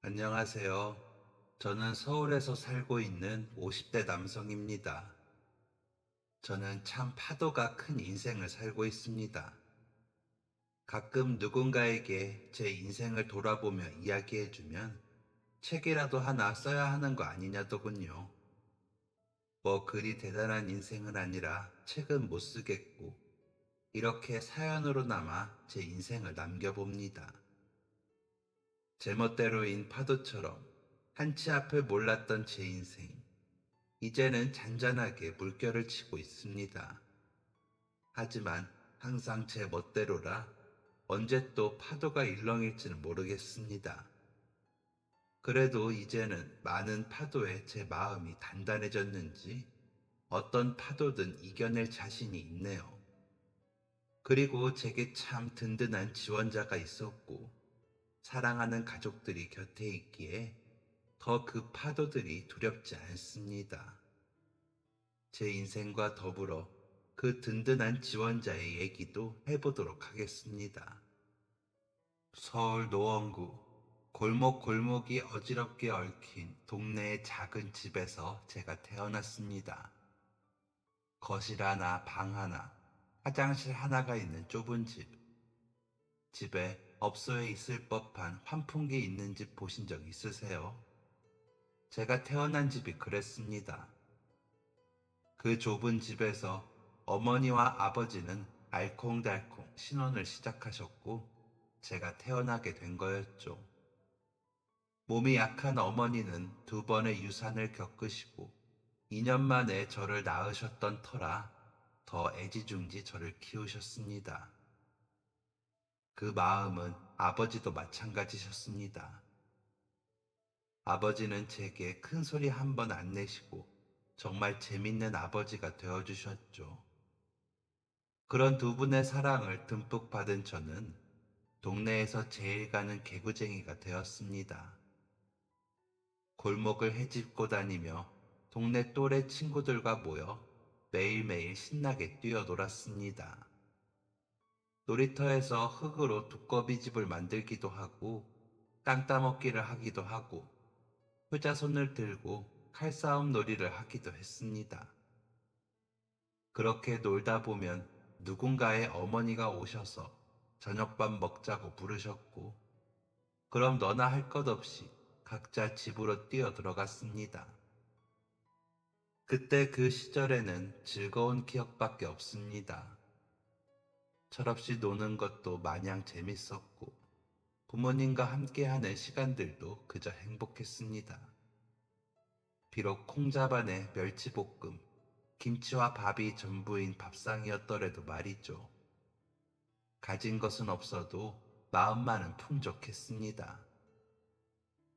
안녕하세요. 저는 서울에서 살고 있는 50대 남성입니다. 저는 참 파도가 큰 인생을 살고 있습니다. 가끔 누군가에게 제 인생을 돌아보며 이야기해주면 책이라도 하나 써야 하는 거 아니냐더군요. 뭐 그리 대단한 인생은 아니라 책은 못 쓰겠고, 이렇게 사연으로나마 제 인생을 남겨봅니다. 제멋대로인 파도처럼 한치 앞을 몰랐던 제 인생. 이제는 잔잔하게 물결을 치고 있습니다. 하지만 항상 제 멋대로라 언제 또 파도가 일렁일지는 모르겠습니다. 그래도 이제는 많은 파도에 제 마음이 단단해졌는지 어떤 파도든 이겨낼 자신이 있네요. 그리고 제게 참 든든한 지원자가 있었고 사랑하는 가족들이 곁에 있기에 더 그 파도들이 두렵지 않습니다. 제 인생과 더불어 그 든든한 지원자의 얘기도 해보도록 하겠습니다. 서울 노원구 골목골목이 어지럽게 얽힌 동네의 작은 집에서 제가 태어났습니다. 거실 하나, 방 하나, 화장실 하나가 있는 좁은 집. 집에 업소에 있을 법한 환풍기 있는 집 보신 적 있으세요? 제가 태어난 집이 그랬습니다. 그 좁은 집에서 어머니와 아버지는 알콩달콩 신혼을 시작하셨고 제가 태어나게 된 거였죠. 몸이 약한 어머니는 두 번의 유산을 겪으시고 2년 만에 저를 낳으셨던 터라 더 애지중지 저를 키우셨습니다. 그 마음은 아버지도 마찬가지셨습니다. 아버지는 제게 큰 소리 한 번 안 내시고 정말 재밌는 아버지가 되어주셨죠. 그런 두 분의 사랑을 듬뿍 받은 저는 동네에서 제일 가는 개구쟁이가 되었습니다. 골목을 헤집고 다니며 동네 또래 친구들과 모여 매일매일 신나게 뛰어놀았습니다. 놀이터에서 흙으로 두꺼비집을 만들기도 하고 땅 따먹기를 하기도 하고 효자손을 들고 칼싸움 놀이를 하기도 했습니다. 그렇게 놀다 보면 누군가의 어머니가 오셔서 저녁밥 먹자고 부르셨고, 그럼 너나 할 것 없이 각자 집으로 뛰어 들어갔습니다. 그때 그 시절에는 즐거운 기억밖에 없습니다. 철없이 노는 것도 마냥 재밌었고, 부모님과 함께하는 시간들도 그저 행복했습니다. 비록 콩자반에 멸치볶음, 김치와 밥이 전부인 밥상이었더라도 말이죠. 가진 것은 없어도 마음만은 풍족했습니다.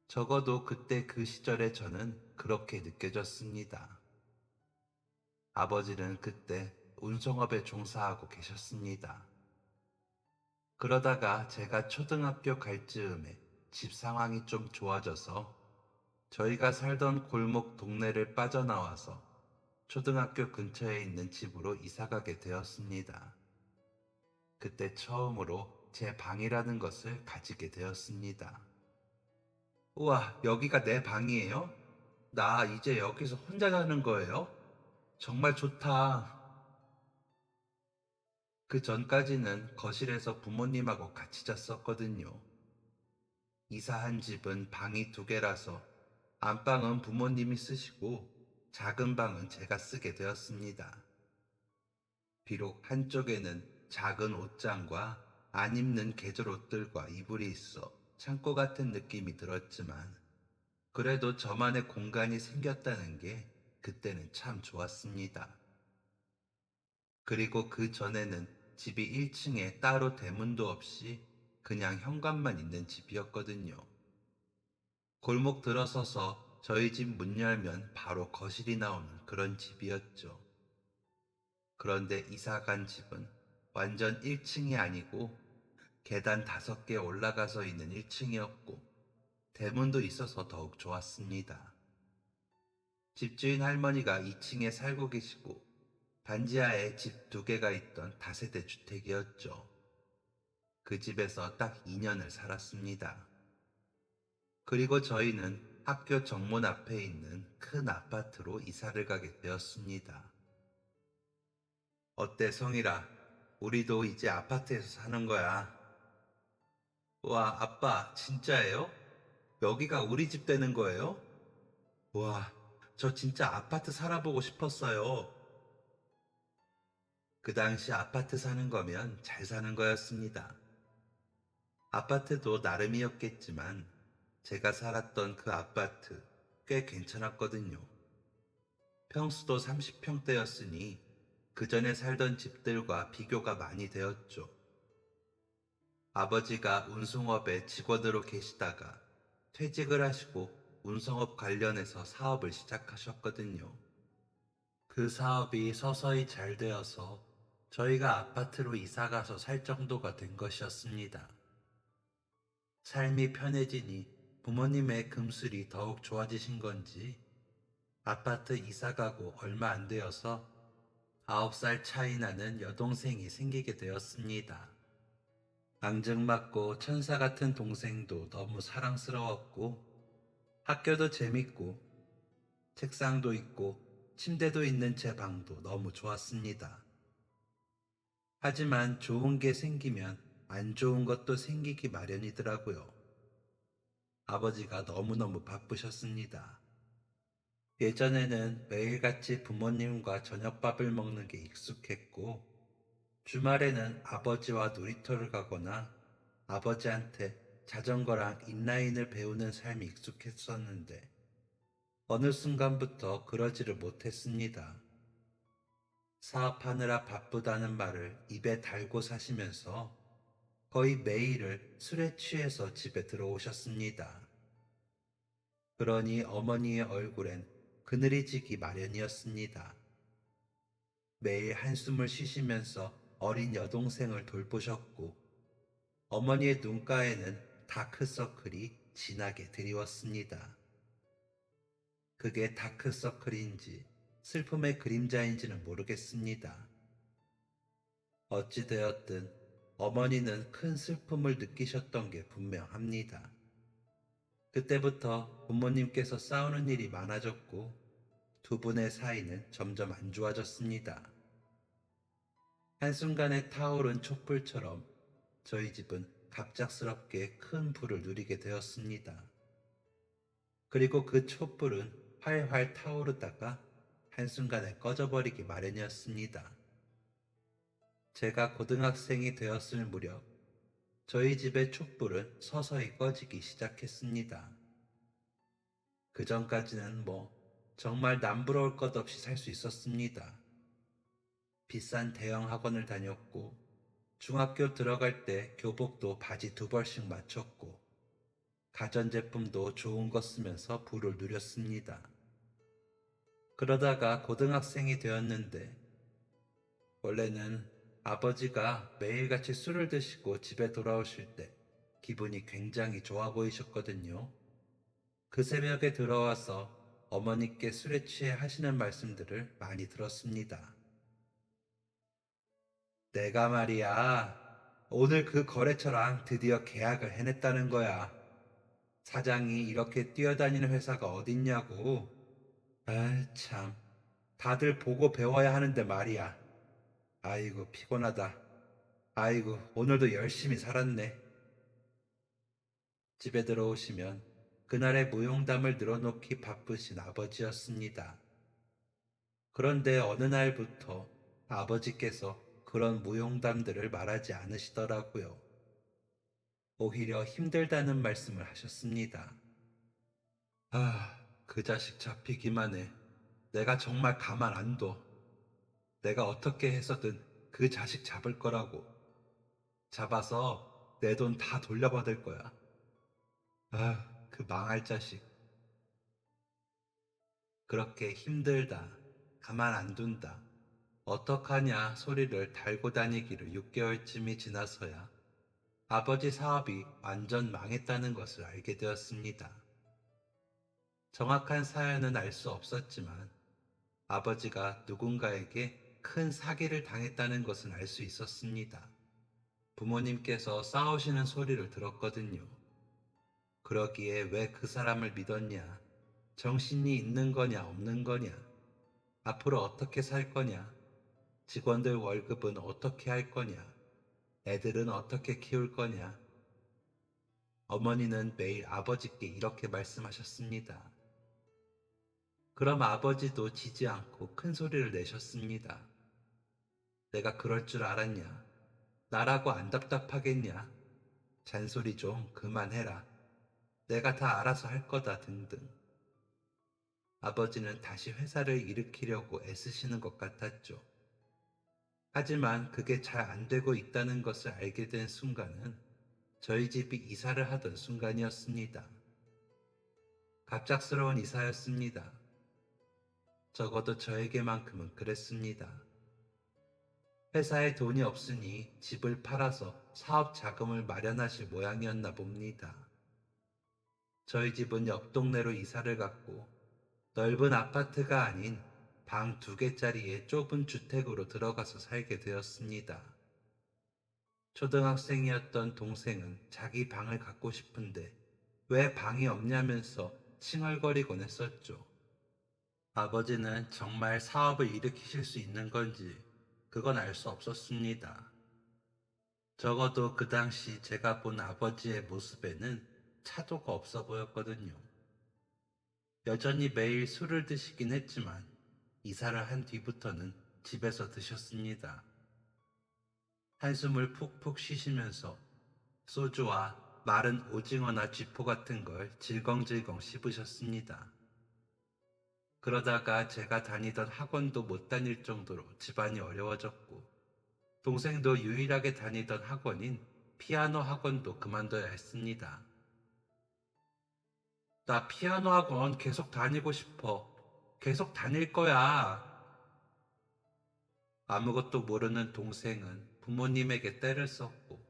적어도 그때 그 시절의 저는 그렇게 느껴졌습니다. 아버지는 그때 운송업에 종사하고 계셨습니다. 그러다가 제가 초등학교 갈 즈음에 집 상황이 좀 좋아져서 저희가 살던 골목 동네를 빠져나와서 초등학교 근처에 있는 집으로 이사가게 되었습니다. 그때 처음으로 제 방이라는 것을 가지게 되었습니다. 우와, 여기가 내 방이에요? 나 이제 여기서 혼자 자는 거예요? 정말 좋다. 그 전까지는 거실에서 부모님하고 같이 잤었거든요. 이사한 집은 방이 두 개라서 안방은 부모님이 쓰시고 작은 방은 제가 쓰게 되었습니다. 비록 한쪽에는 작은 옷장과 안 입는 계절 옷들과 이불이 있어 창고 같은 느낌이 들었지만 그래도 저만의 공간이 생겼다는 게 그때는 참 좋았습니다. 그리고 그 전에는 집이 1층에 따로 대문도 없이 그냥 현관만 있는 집이었거든요. 골목 들어서서 저희 집 문 열면 바로 거실이 나오는 그런 집이었죠. 그런데 이사 간 집은 완전 1층이 아니고 계단 5개 올라가서 있는 1층이었고 대문도 있어서 더욱 좋았습니다. 집주인 할머니가 2층에 살고 계시고 반지하에 집 2개가 있던 다세대 주택이었죠. 그 집에서 딱 2년을 살았습니다. 그리고 저희는 학교 정문 앞에 있는 큰 아파트로 이사를 가게 되었습니다. 어때, 성일아? 우리도 이제 아파트에서 사는 거야. 와, 아빠, 진짜예요? 여기가 우리 집 되는 거예요? 와, 저 진짜 아파트 살아보고 싶었어요. 그 당시 아파트 사는 거면 잘 사는 거였습니다. 아파트도 나름이었겠지만 제가 살았던 그 아파트 꽤 괜찮았거든요. 평수도 30평대였으니 그 전에 살던 집들과 비교가 많이 되었죠. 아버지가 운송업에 직원으로 계시다가 퇴직을 하시고 운송업 관련해서 사업을 시작하셨거든요. 그 사업이 서서히 잘 되어서 저희가 아파트로 이사가서 살 정도가 된 것이었습니다. 삶이 편해지니 부모님의 금술이 더욱 좋아지신 건지 아파트 이사가고 얼마 안 되어서 9살 차이 나는 여동생이 생기게 되었습니다. 앙증맞고 천사 같은 동생도 너무 사랑스러웠고 학교도 재밌고 책상도 있고 침대도 있는 제 방도 너무 좋았습니다. 하지만 좋은 게 생기면 안 좋은 것도 생기기 마련이더라고요. 아버지가 너무너무 바쁘셨습니다. 예전에는 매일같이 부모님과 저녁밥을 먹는 게 익숙했고 주말에는 아버지와 놀이터를 가거나 아버지한테 자전거랑 인라인을 배우는 삶이 익숙했었는데 어느 순간부터 그러지를 못했습니다. 사업하느라 바쁘다는 말을 입에 달고 사시면서 거의 매일을 술에 취해서 집에 들어오셨습니다. 그러니 어머니의 얼굴엔 그늘이 지기 마련이었습니다. 매일 한숨을 쉬시면서 어린 여동생을 돌보셨고 어머니의 눈가에는 다크서클이 진하게 드리웠습니다. 그게 다크서클인지 슬픔의 그림자인지는 모르겠습니다. 어찌되었든 어머니는 큰 슬픔을 느끼셨던 게 분명합니다. 그때부터 부모님께서 싸우는 일이 많아졌고 두 분의 사이는 점점 안 좋아졌습니다. 한순간에 타오른 촛불처럼 저희 집은 갑작스럽게 큰 불을 누리게 되었습니다. 그리고 그 촛불은 활활 타오르다가 한순간에 꺼져버리기 마련이었습니다. 제가 고등학생이 되었을 무렵 저희 집의 촛불은 서서히 꺼지기 시작했습니다. 그 전까지는 정말 남부러울 것 없이 살 수 있었습니다. 비싼 대형 학원을 다녔고 중학교 들어갈 때 교복도 바지 2벌씩 맞췄고 가전제품도 좋은 거 쓰면서 부를 누렸습니다. 그러다가 고등학생이 되었는데 원래는 아버지가 매일같이 술을 드시고 집에 돌아오실 때 기분이 굉장히 좋아 보이셨거든요. 그 새벽에 들어와서 어머니께 술에 취해 하시는 말씀들을 많이 들었습니다. 내가 말이야, 오늘 그 거래처랑 드디어 계약을 해냈다는 거야. 사장이 이렇게 뛰어다니는 회사가 어딨냐고. 아, 참. 다들 보고 배워야 하는데 말이야. 아이고, 피곤하다. 아이고, 오늘도 열심히 살았네. 집에 들어오시면 그날의 무용담을 늘어놓기 바쁘신 아버지였습니다. 그런데 어느 날부터 아버지께서 그런 무용담들을 말하지 않으시더라고요. 오히려 힘들다는 말씀을 하셨습니다. 아, 그 자식 잡히기만 해. 내가 정말 가만 안 둬. 내가 어떻게 해서든 그 자식 잡을 거라고. 잡아서 내 돈 다 돌려받을 거야. 아, 그 망할 자식. 그렇게 힘들다. 가만 안 둔다. 어떡하냐 소리를 달고 다니기를 6개월쯤이 지나서야 아버지 사업이 완전 망했다는 것을 알게 되었습니다. 정확한 사연은 알 수 없었지만 아버지가 누군가에게 큰 사기를 당했다는 것은 알 수 있었습니다. 부모님께서 싸우시는 소리를 들었거든요. 그러기에 왜 그 사람을 믿었냐? 정신이 있는 거냐, 없는 거냐? 앞으로 어떻게 살 거냐? 직원들 월급은 어떻게 할 거냐? 애들은 어떻게 키울 거냐? 어머니는 매일 아버지께 이렇게 말씀하셨습니다. 그럼 아버지도 지지 않고 큰 소리를 내셨습니다. 내가 그럴 줄 알았냐? 나라고 안 답답하겠냐? 잔소리 좀 그만해라. 내가 다 알아서 할 거다 등등. 아버지는 다시 회사를 일으키려고 애쓰시는 것 같았죠. 하지만 그게 잘 안 되고 있다는 것을 알게 된 순간은 저희 집이 이사를 하던 순간이었습니다. 갑작스러운 이사였습니다. 적어도 저에게만큼은 그랬습니다. 회사에 돈이 없으니 집을 팔아서 사업 자금을 마련하실 모양이었나 봅니다. 저희 집은 옆 동네로 이사를 갔고 넓은 아파트가 아닌 방 2개짜리의 좁은 주택으로 들어가서 살게 되었습니다. 초등학생이었던 동생은 자기 방을 갖고 싶은데 왜 방이 없냐면서 칭얼거리곤 했었죠. 아버지는 정말 사업을 일으키실 수 있는 건지 그건 알 수 없었습니다. 적어도 그 당시 제가 본 아버지의 모습에는 차도가 없어 보였거든요. 여전히 매일 술을 드시긴 했지만 이사를 한 뒤부터는 집에서 드셨습니다. 한숨을 푹푹 쉬시면서 소주와 마른 오징어나 쥐포 같은 걸 질겅질겅 씹으셨습니다. 그러다가 제가 다니던 학원도 못 다닐 정도로 집안이 어려워졌고 동생도 유일하게 다니던 학원인 피아노 학원도 그만둬야 했습니다. 나 피아노 학원 계속 다니고 싶어. 계속 다닐 거야. 아무것도 모르는 동생은 부모님에게 떼를 썼고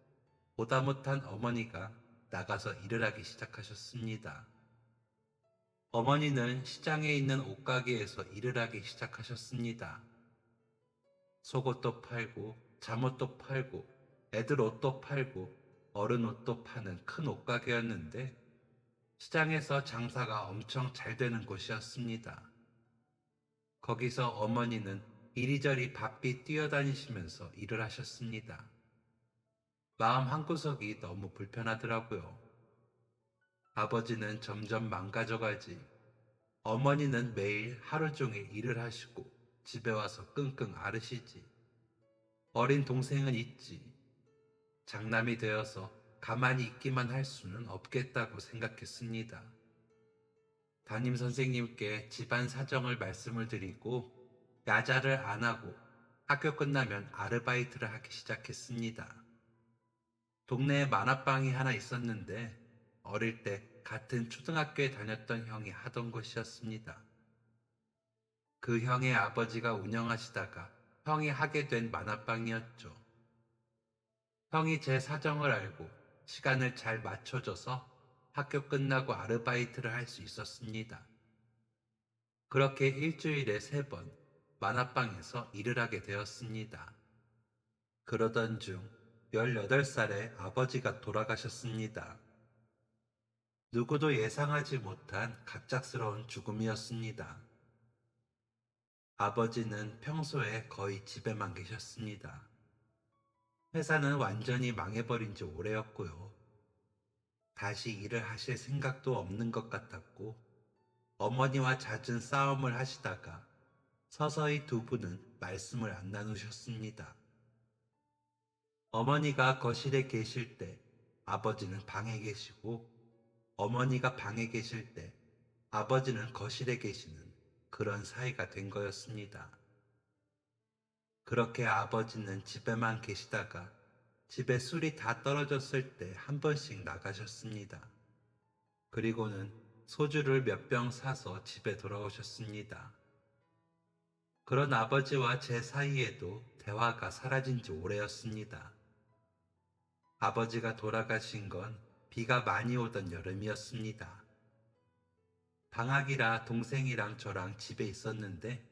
보다 못한 어머니가 나가서 일을 하기 시작하셨습니다. 어머니는 시장에 있는 옷가게에서 일을 하기 시작하셨습니다. 속옷도 팔고 잠옷도 팔고 애들 옷도 팔고 어른 옷도 파는 큰 옷가게였는데 시장에서 장사가 엄청 잘 되는 곳이었습니다. 거기서 어머니는 이리저리 바삐 뛰어다니시면서 일을 하셨습니다. 마음 한구석이 너무 불편하더라고요. 아버지는 점점 망가져가지. 어머니는 매일 하루 종일 일을 하시고 집에 와서 끙끙 앓으시지. 어린 동생은 있지. 장남이 되어서 가만히 있기만 할 수는 없겠다고 생각했습니다. 담임 선생님께 집안 사정을 말씀을 드리고 야자를 안 하고 학교 끝나면 아르바이트를 하기 시작했습니다. 동네에 만화방이 하나 있었는데 어릴 때 같은 초등학교에 다녔던 형이 하던 곳이었습니다. 그 형의 아버지가 운영하시다가 형이 하게 된 만화방이었죠. 형이 제 사정을 알고 시간을 잘 맞춰줘서 학교 끝나고 아르바이트를 할 수 있었습니다. 그렇게 일주일에 3번 만화방에서 일을 하게 되었습니다. 그러던 중 18살에 아버지가 돌아가셨습니다. 누구도 예상하지 못한 갑작스러운 죽음이었습니다. 아버지는 평소에 거의 집에만 계셨습니다. 회사는 완전히 망해버린 지 오래였고요. 다시 일을 하실 생각도 없는 것 같았고 어머니와 잦은 싸움을 하시다가 서서히 두 분은 말씀을 안 나누셨습니다. 어머니가 거실에 계실 때 아버지는 방에 계시고 어머니가 방에 계실 때 아버지는 거실에 계시는 그런 사이가 된 거였습니다. 그렇게 아버지는 집에만 계시다가 집에 술이 다 떨어졌을 때 한 번씩 나가셨습니다. 그리고는 소주를 몇 병 사서 집에 돌아오셨습니다. 그런 아버지와 제 사이에도 대화가 사라진 지 오래였습니다. 아버지가 돌아가신 건 비가 많이 오던 여름이었습니다. 방학이라 동생이랑 저랑 집에 있었는데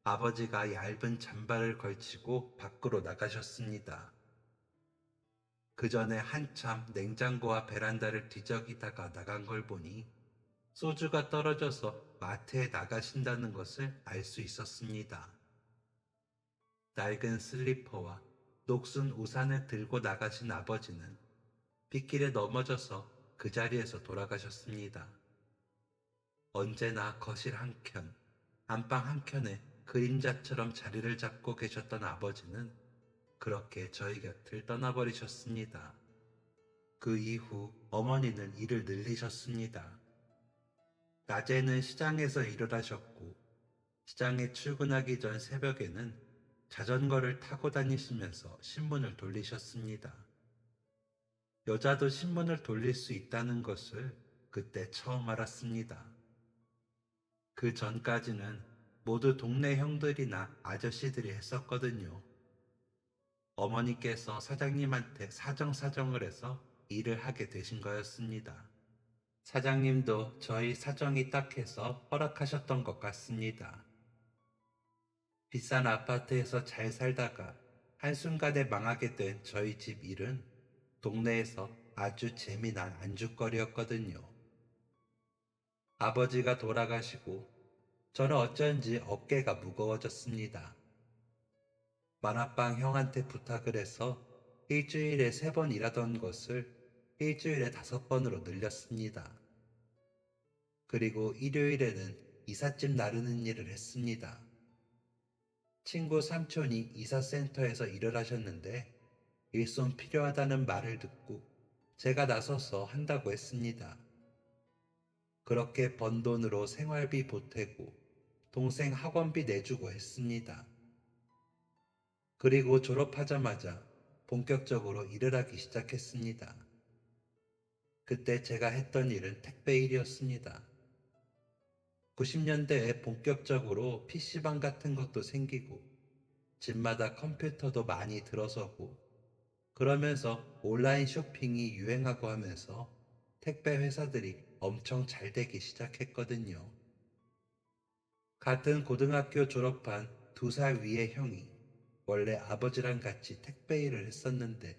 아버지가 얇은 잠바를 걸치고 밖으로 나가셨습니다. 그 전에 한참 냉장고와 베란다를 뒤적이다가 나간 걸 보니 소주가 떨어져서 마트에 나가신다는 것을 알 수 있었습니다. 낡은 슬리퍼와 녹슨 우산을 들고 나가신 아버지는 빗길에 넘어져서 그 자리에서 돌아가셨습니다. 언제나 거실 한켠, 안방 한켠에 그림자처럼 자리를 잡고 계셨던 아버지는 그렇게 저희 곁을 떠나버리셨습니다. 그 이후 어머니는 일을 늘리셨습니다. 낮에는 시장에서 일을 하셨고, 시장에 출근하기 전 새벽에는 자전거를 타고 다니시면서 신문을 돌리셨습니다. 여자도 신문을 돌릴 수 있다는 것을 그때 처음 알았습니다. 그 전까지는 모두 동네 형들이나 아저씨들이 했었거든요. 어머니께서 사장님한테 사정사정을 해서 일을 하게 되신 거였습니다. 사장님도 저희 사정이 딱해서 허락하셨던 것 같습니다. 비싼 아파트에서 잘 살다가 한순간에 망하게 된 저희 집 일은 동네에서 아주 재미난 안주거리였거든요. 아버지가 돌아가시고 저는 어쩐지 어깨가 무거워졌습니다. 만화방 형한테 부탁을 해서 일주일에 3번 일하던 것을 일주일에 5번으로 늘렸습니다. 그리고 일요일에는 이삿짐 나르는 일을 했습니다. 친구 삼촌이 이사센터에서 일을 하셨는데 일손 필요하다는 말을 듣고 제가 나서서 한다고 했습니다. 그렇게 번 돈으로 생활비 보태고 동생 학원비 내주고 했습니다. 그리고 졸업하자마자 본격적으로 일을 하기 시작했습니다. 그때 제가 했던 일은 택배 일이었습니다. 90년대에 본격적으로 PC방 같은 것도 생기고 집마다 컴퓨터도 많이 들어서고 그러면서 온라인 쇼핑이 유행하고 하면서 택배 회사들이 엄청 잘 되기 시작했거든요. 같은 고등학교 졸업한 2살 위의 형이 원래 아버지랑 같이 택배 일을 했었는데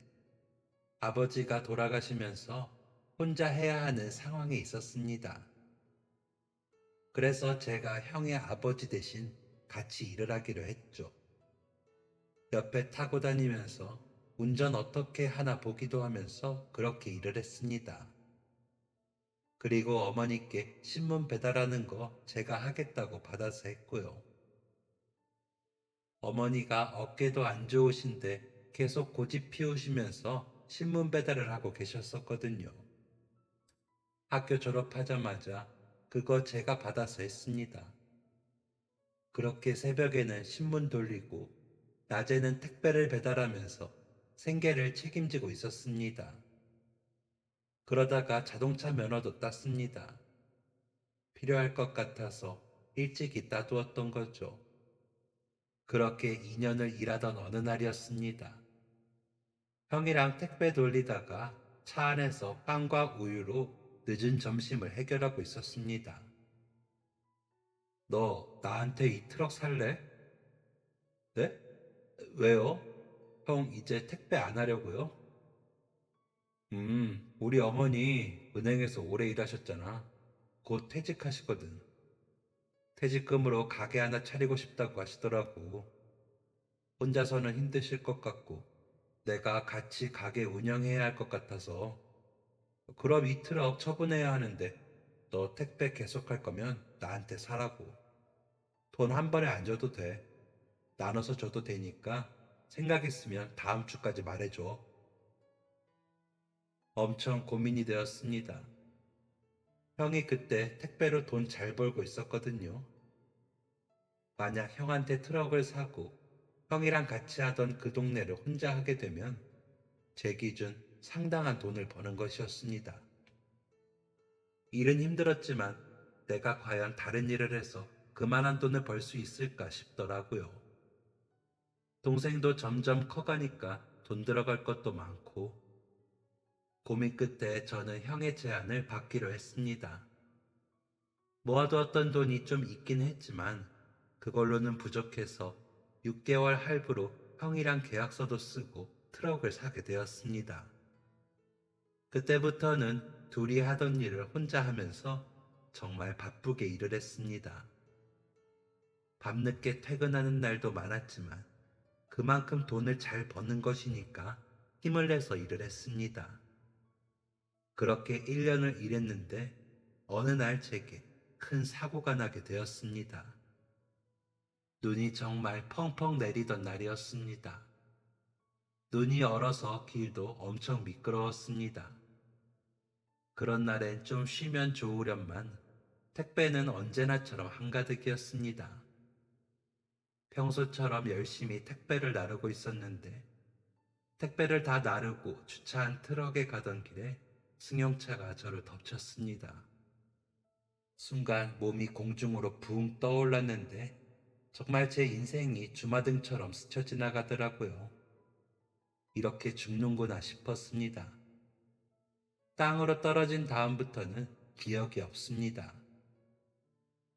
아버지가 돌아가시면서 혼자 해야 하는 상황에 있었습니다. 그래서 제가 형의 아버지 대신 같이 일을 하기로 했죠. 옆에 타고 다니면서 운전 어떻게 하나 보기도 하면서 그렇게 일을 했습니다. 그리고 어머니께 신문 배달하는 거 제가 하겠다고 받아서 했고요. 어머니가 어깨도 안 좋으신데 계속 고집 피우시면서 신문 배달을 하고 계셨었거든요. 학교 졸업하자마자 그거 제가 받아서 했습니다. 그렇게 새벽에는 신문 돌리고 낮에는 택배를 배달하면서 생계를 책임지고 있었습니다. 그러다가 자동차 면허도 땄습니다. 필요할 것 같아서 일찍이 따두었던 거죠. 그렇게 2년을 일하던 어느 날이었습니다. 형이랑 택배 돌리다가 차 안에서 빵과 우유로 늦은 점심을 해결하고 있었습니다. 너 나한테 이 트럭 살래? 네? 왜요? 형 이제 택배 안 하려고요? 우리 어머니 은행에서 오래 일하셨잖아. 곧 퇴직하시거든. 퇴직금으로 가게 하나 차리고 싶다고 하시더라고. 혼자서는 힘드실 것 같고 내가 같이 가게 운영해야 할 것 같아서 그럼 이 트럭 처분해야 하는데 너 택배 계속할 거면 나한테 사라고. 돈 한 번에 안 줘도 돼. 나눠서 줘도 되니까 생각했으면 다음 주까지 말해줘. 엄청 고민이 되었습니다. 형이 그때 택배로 돈 잘 벌고 있었거든요. 만약 형한테 트럭을 사고 형이랑 같이 하던 그 동네를 혼자 하게 되면 제 기준 상당한 돈을 버는 것이었습니다. 일은 힘들었지만 내가 과연 다른 일을 해서 그만한 돈을 벌 수 있을까 싶더라고요. 동생도 점점 커가니까 돈 들어갈 것도 많고 고민 끝에 저는 형의 제안을 받기로 했습니다. 모아두었던 돈이 좀 있긴 했지만 그걸로는 부족해서 6개월 할부로 형이랑 계약서도 쓰고 트럭을 사게 되었습니다. 그때부터는 둘이 하던 일을 혼자 하면서 정말 바쁘게 일을 했습니다. 밤늦게 퇴근하는 날도 많았지만 그만큼 돈을 잘 버는 것이니까 힘을 내서 일을 했습니다. 그렇게 1년을 일했는데 어느 날 제게 큰 사고가 나게 되었습니다. 눈이 정말 펑펑 내리던 날이었습니다. 눈이 얼어서 길도 엄청 미끄러웠습니다. 그런 날엔 좀 쉬면 좋으련만 택배는 언제나처럼 한가득이었습니다. 평소처럼 열심히 택배를 나르고 있었는데 택배를 다 나르고 주차한 트럭에 가던 길에 승용차가 저를 덮쳤습니다. 순간 몸이 공중으로 붕 떠올랐는데 정말 제 인생이 주마등처럼 스쳐 지나가더라고요. 이렇게 죽는구나 싶었습니다. 땅으로 떨어진 다음부터는 기억이 없습니다.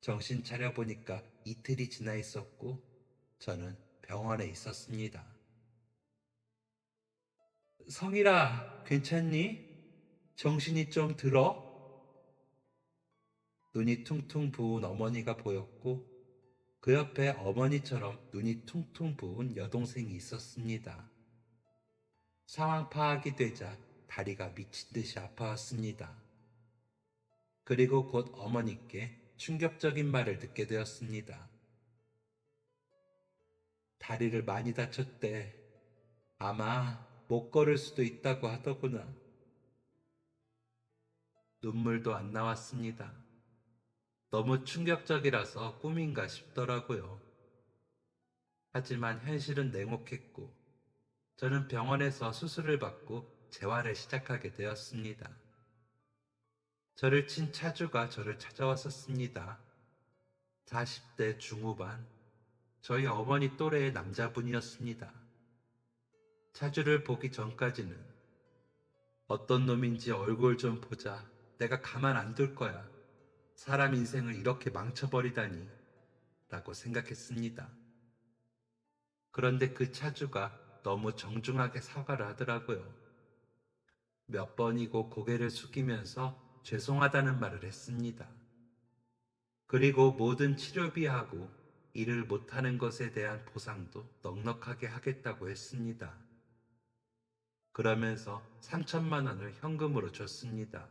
정신 차려보니까 이틀이 지나 있었고 저는 병원에 있었습니다. 성일아, 괜찮니? 정신이 좀 들어? 눈이 퉁퉁 부은 어머니가 보였고 그 옆에 어머니처럼 눈이 퉁퉁 부은 여동생이 있었습니다. 상황 파악이 되자 다리가 미친 듯이 아파왔습니다. 그리고 곧 어머니께 충격적인 말을 듣게 되었습니다. 다리를 많이 다쳤대. 아마 못 걸을 수도 있다고 하더구나. 눈물도 안 나왔습니다. 너무 충격적이라서 꿈인가 싶더라고요. 하지만 현실은 냉혹했고 저는 병원에서 수술을 받고 재활을 시작하게 되었습니다. 저를 친 차주가 저를 찾아왔었습니다. 40대 중후반, 저희 어머니 또래의 남자분이었습니다. 차주를 보기 전까지는 어떤 놈인지 얼굴 좀 보자. 내가 가만 안 둘 거야. 사람 인생을 이렇게 망쳐버리다니. 라고 생각했습니다. 그런데 그 차주가 너무 정중하게 사과를 하더라고요. 몇 번이고 고개를 숙이면서 죄송하다는 말을 했습니다. 그리고 모든 치료비하고 일을 못하는 것에 대한 보상도 넉넉하게 하겠다고 했습니다. 그러면서 3천만 원을 현금으로 줬습니다.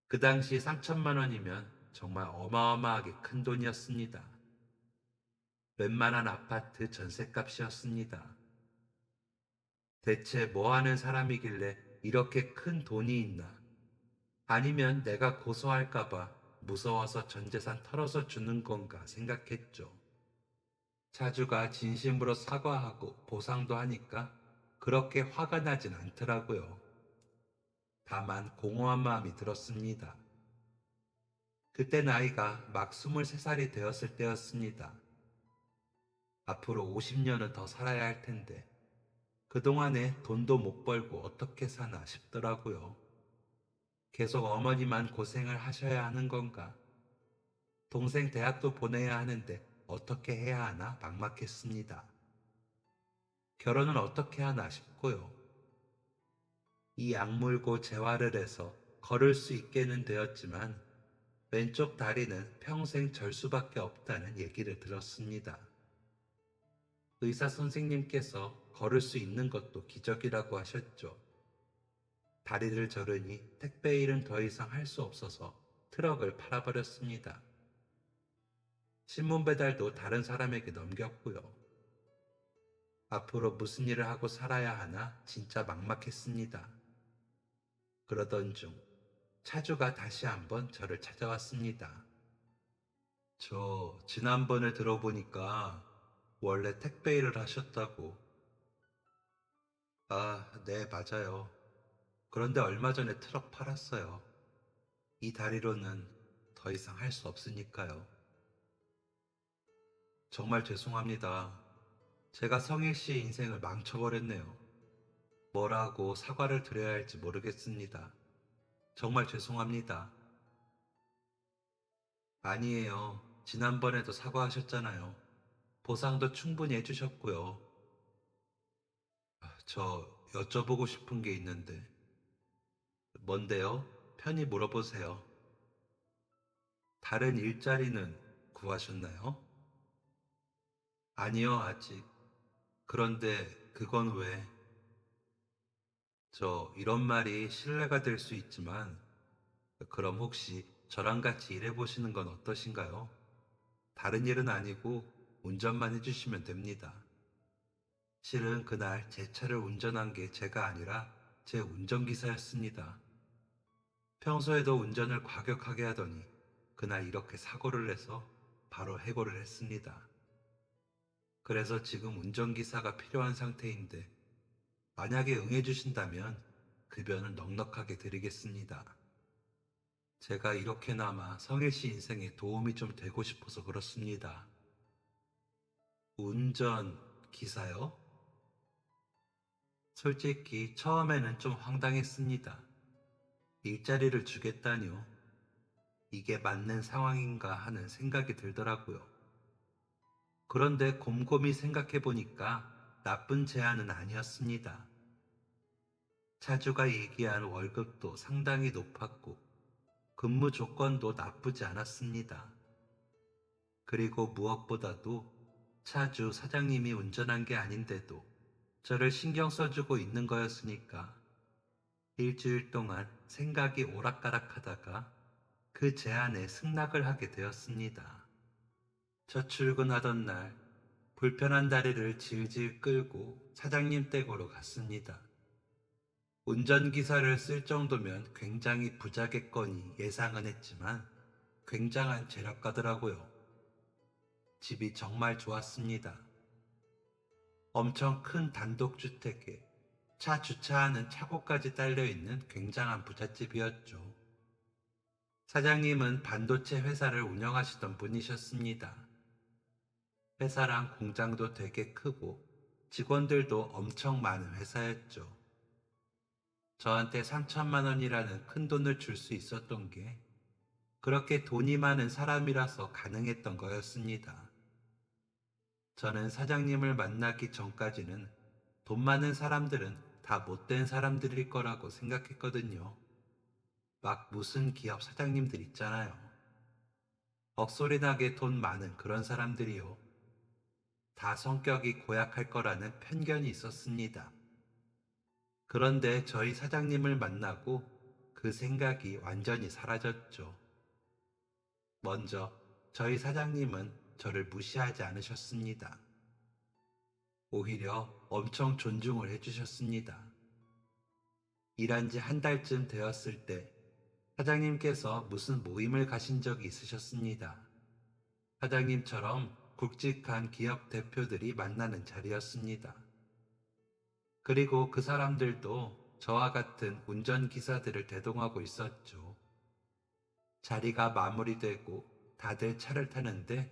그 당시 3천만 원이면 정말 어마어마하게 큰 돈이었습니다. 웬만한 아파트 전셋값이었습니다. 대체 뭐 하는 사람이길래 이렇게 큰 돈이 있나? 아니면 내가 고소할까봐 무서워서 전 재산 털어서 주는 건가 생각했죠. 차주가 진심으로 사과하고 보상도 하니까 그렇게 화가 나진 않더라고요. 다만 공허한 마음이 들었습니다. 그때 나이가 막 23살이 되었을 때였습니다. 앞으로 50년은 더 살아야 할 텐데 그동안에 돈도 못 벌고 어떻게 사나 싶더라고요. 계속 어머니만 고생을 하셔야 하는 건가? 동생 대학도 보내야 하는데 어떻게 해야 하나 막막했습니다. 결혼은 어떻게 하나 싶고요. 이 약물고 재활을 해서 걸을 수 있게는 되었지만 왼쪽 다리는 평생 절 수밖에 없다는 얘기를 들었습니다. 의사 선생님께서 걸을 수 있는 것도 기적이라고 하셨죠. 다리를 저르니 택배 일은 더 이상 할 수 없어서 트럭을 팔아버렸습니다. 신문 배달도 다른 사람에게 넘겼고요. 앞으로 무슨 일을 하고 살아야 하나 진짜 막막했습니다. 그러던 중 차주가 다시 한번 저를 찾아왔습니다. 저 지난번에 들어보니까 원래 택배 일을 하셨다고. 아, 네, 맞아요. 그런데 얼마 전에 트럭 팔았어요. 이 다리로는 더 이상 할 수 없으니까요. 정말 죄송합니다. 제가 성일 씨의 인생을 망쳐버렸네요. 뭐라고 사과를 드려야 할지 모르겠습니다. 정말 죄송합니다. 아니에요. 지난번에도 사과하셨잖아요. 보상도 충분히 해주셨고요. 저 여쭤보고 싶은 게 있는데 뭔데요? 편히 물어보세요. 다른 일자리는 구하셨나요? 아니요, 아직. 그런데 그건 왜? 이런 말이 신뢰가 될 수 있지만, 그럼 혹시 저랑 같이 일해보시는 건 어떠신가요? 다른 일은 아니고 운전만 해주시면 됩니다. 실은 그날 제 차를 운전한 게 제가 아니라 제 운전기사였습니다. 평소에도 운전을 과격하게 하더니 그날 이렇게 사고를 내서 바로 해고를 했습니다. 그래서 지금 운전기사가 필요한 상태인데 만약에 응해주신다면 급여는 넉넉하게 드리겠습니다. 제가 이렇게나마 성일 씨 인생에 도움이 좀 되고 싶어서 그렇습니다. 운전 기사요? 솔직히 처음에는 좀 황당했습니다. 일자리를 주겠다니요. 이게 맞는 상황인가 하는 생각이 들더라고요. 그런데 곰곰이 생각해보니까 나쁜 제안은 아니었습니다. 차주가 얘기한 월급도 상당히 높았고 근무 조건도 나쁘지 않았습니다. 그리고 무엇보다도 차주 사장님이 운전한 게 아닌데도 저를 신경 써주고 있는 거였으니까 일주일 동안 생각이 오락가락하다가 그 제안에 승낙을 하게 되었습니다. 첫 출근하던 날 불편한 다리를 질질 끌고 사장님 댁으로 갔습니다. 운전기사를 쓸 정도면 굉장히 부자겠거니 예상은 했지만 굉장한 재력가더라고요. 집이 정말 좋았습니다. 엄청 큰 단독주택에 차 주차하는 차고까지 딸려있는 굉장한 부잣집이었죠. 사장님은 반도체 회사를 운영하시던 분이셨습니다. 회사랑 공장도 되게 크고 직원들도 엄청 많은 회사였죠. 저한테 3천만 원이라는 큰 돈을 줄 수 있었던 게 그렇게 돈이 많은 사람이라서 가능했던 거였습니다. 저는 사장님을 만나기 전까지는 돈 많은 사람들은 다 못된 사람들일 거라고 생각했거든요. 막 무슨 기업 사장님들 있잖아요. 억소리 나게 돈 많은 그런 사람들이요. 다 성격이 고약할 거라는 편견이 있었습니다. 그런데 저희 사장님을 만나고 그 생각이 완전히 사라졌죠. 먼저 저희 사장님은 저를 무시하지 않으셨습니다. 오히려 엄청 존중을 해주셨습니다. 일한 지 한 달쯤 되었을 때 사장님께서 무슨 모임을 가신 적이 있으셨습니다. 사장님처럼 굵직한 기업 대표들이 만나는 자리였습니다. 그리고 그 사람들도 저와 같은 운전기사들을 대동하고 있었죠. 자리가 마무리되고 다들 차를 타는데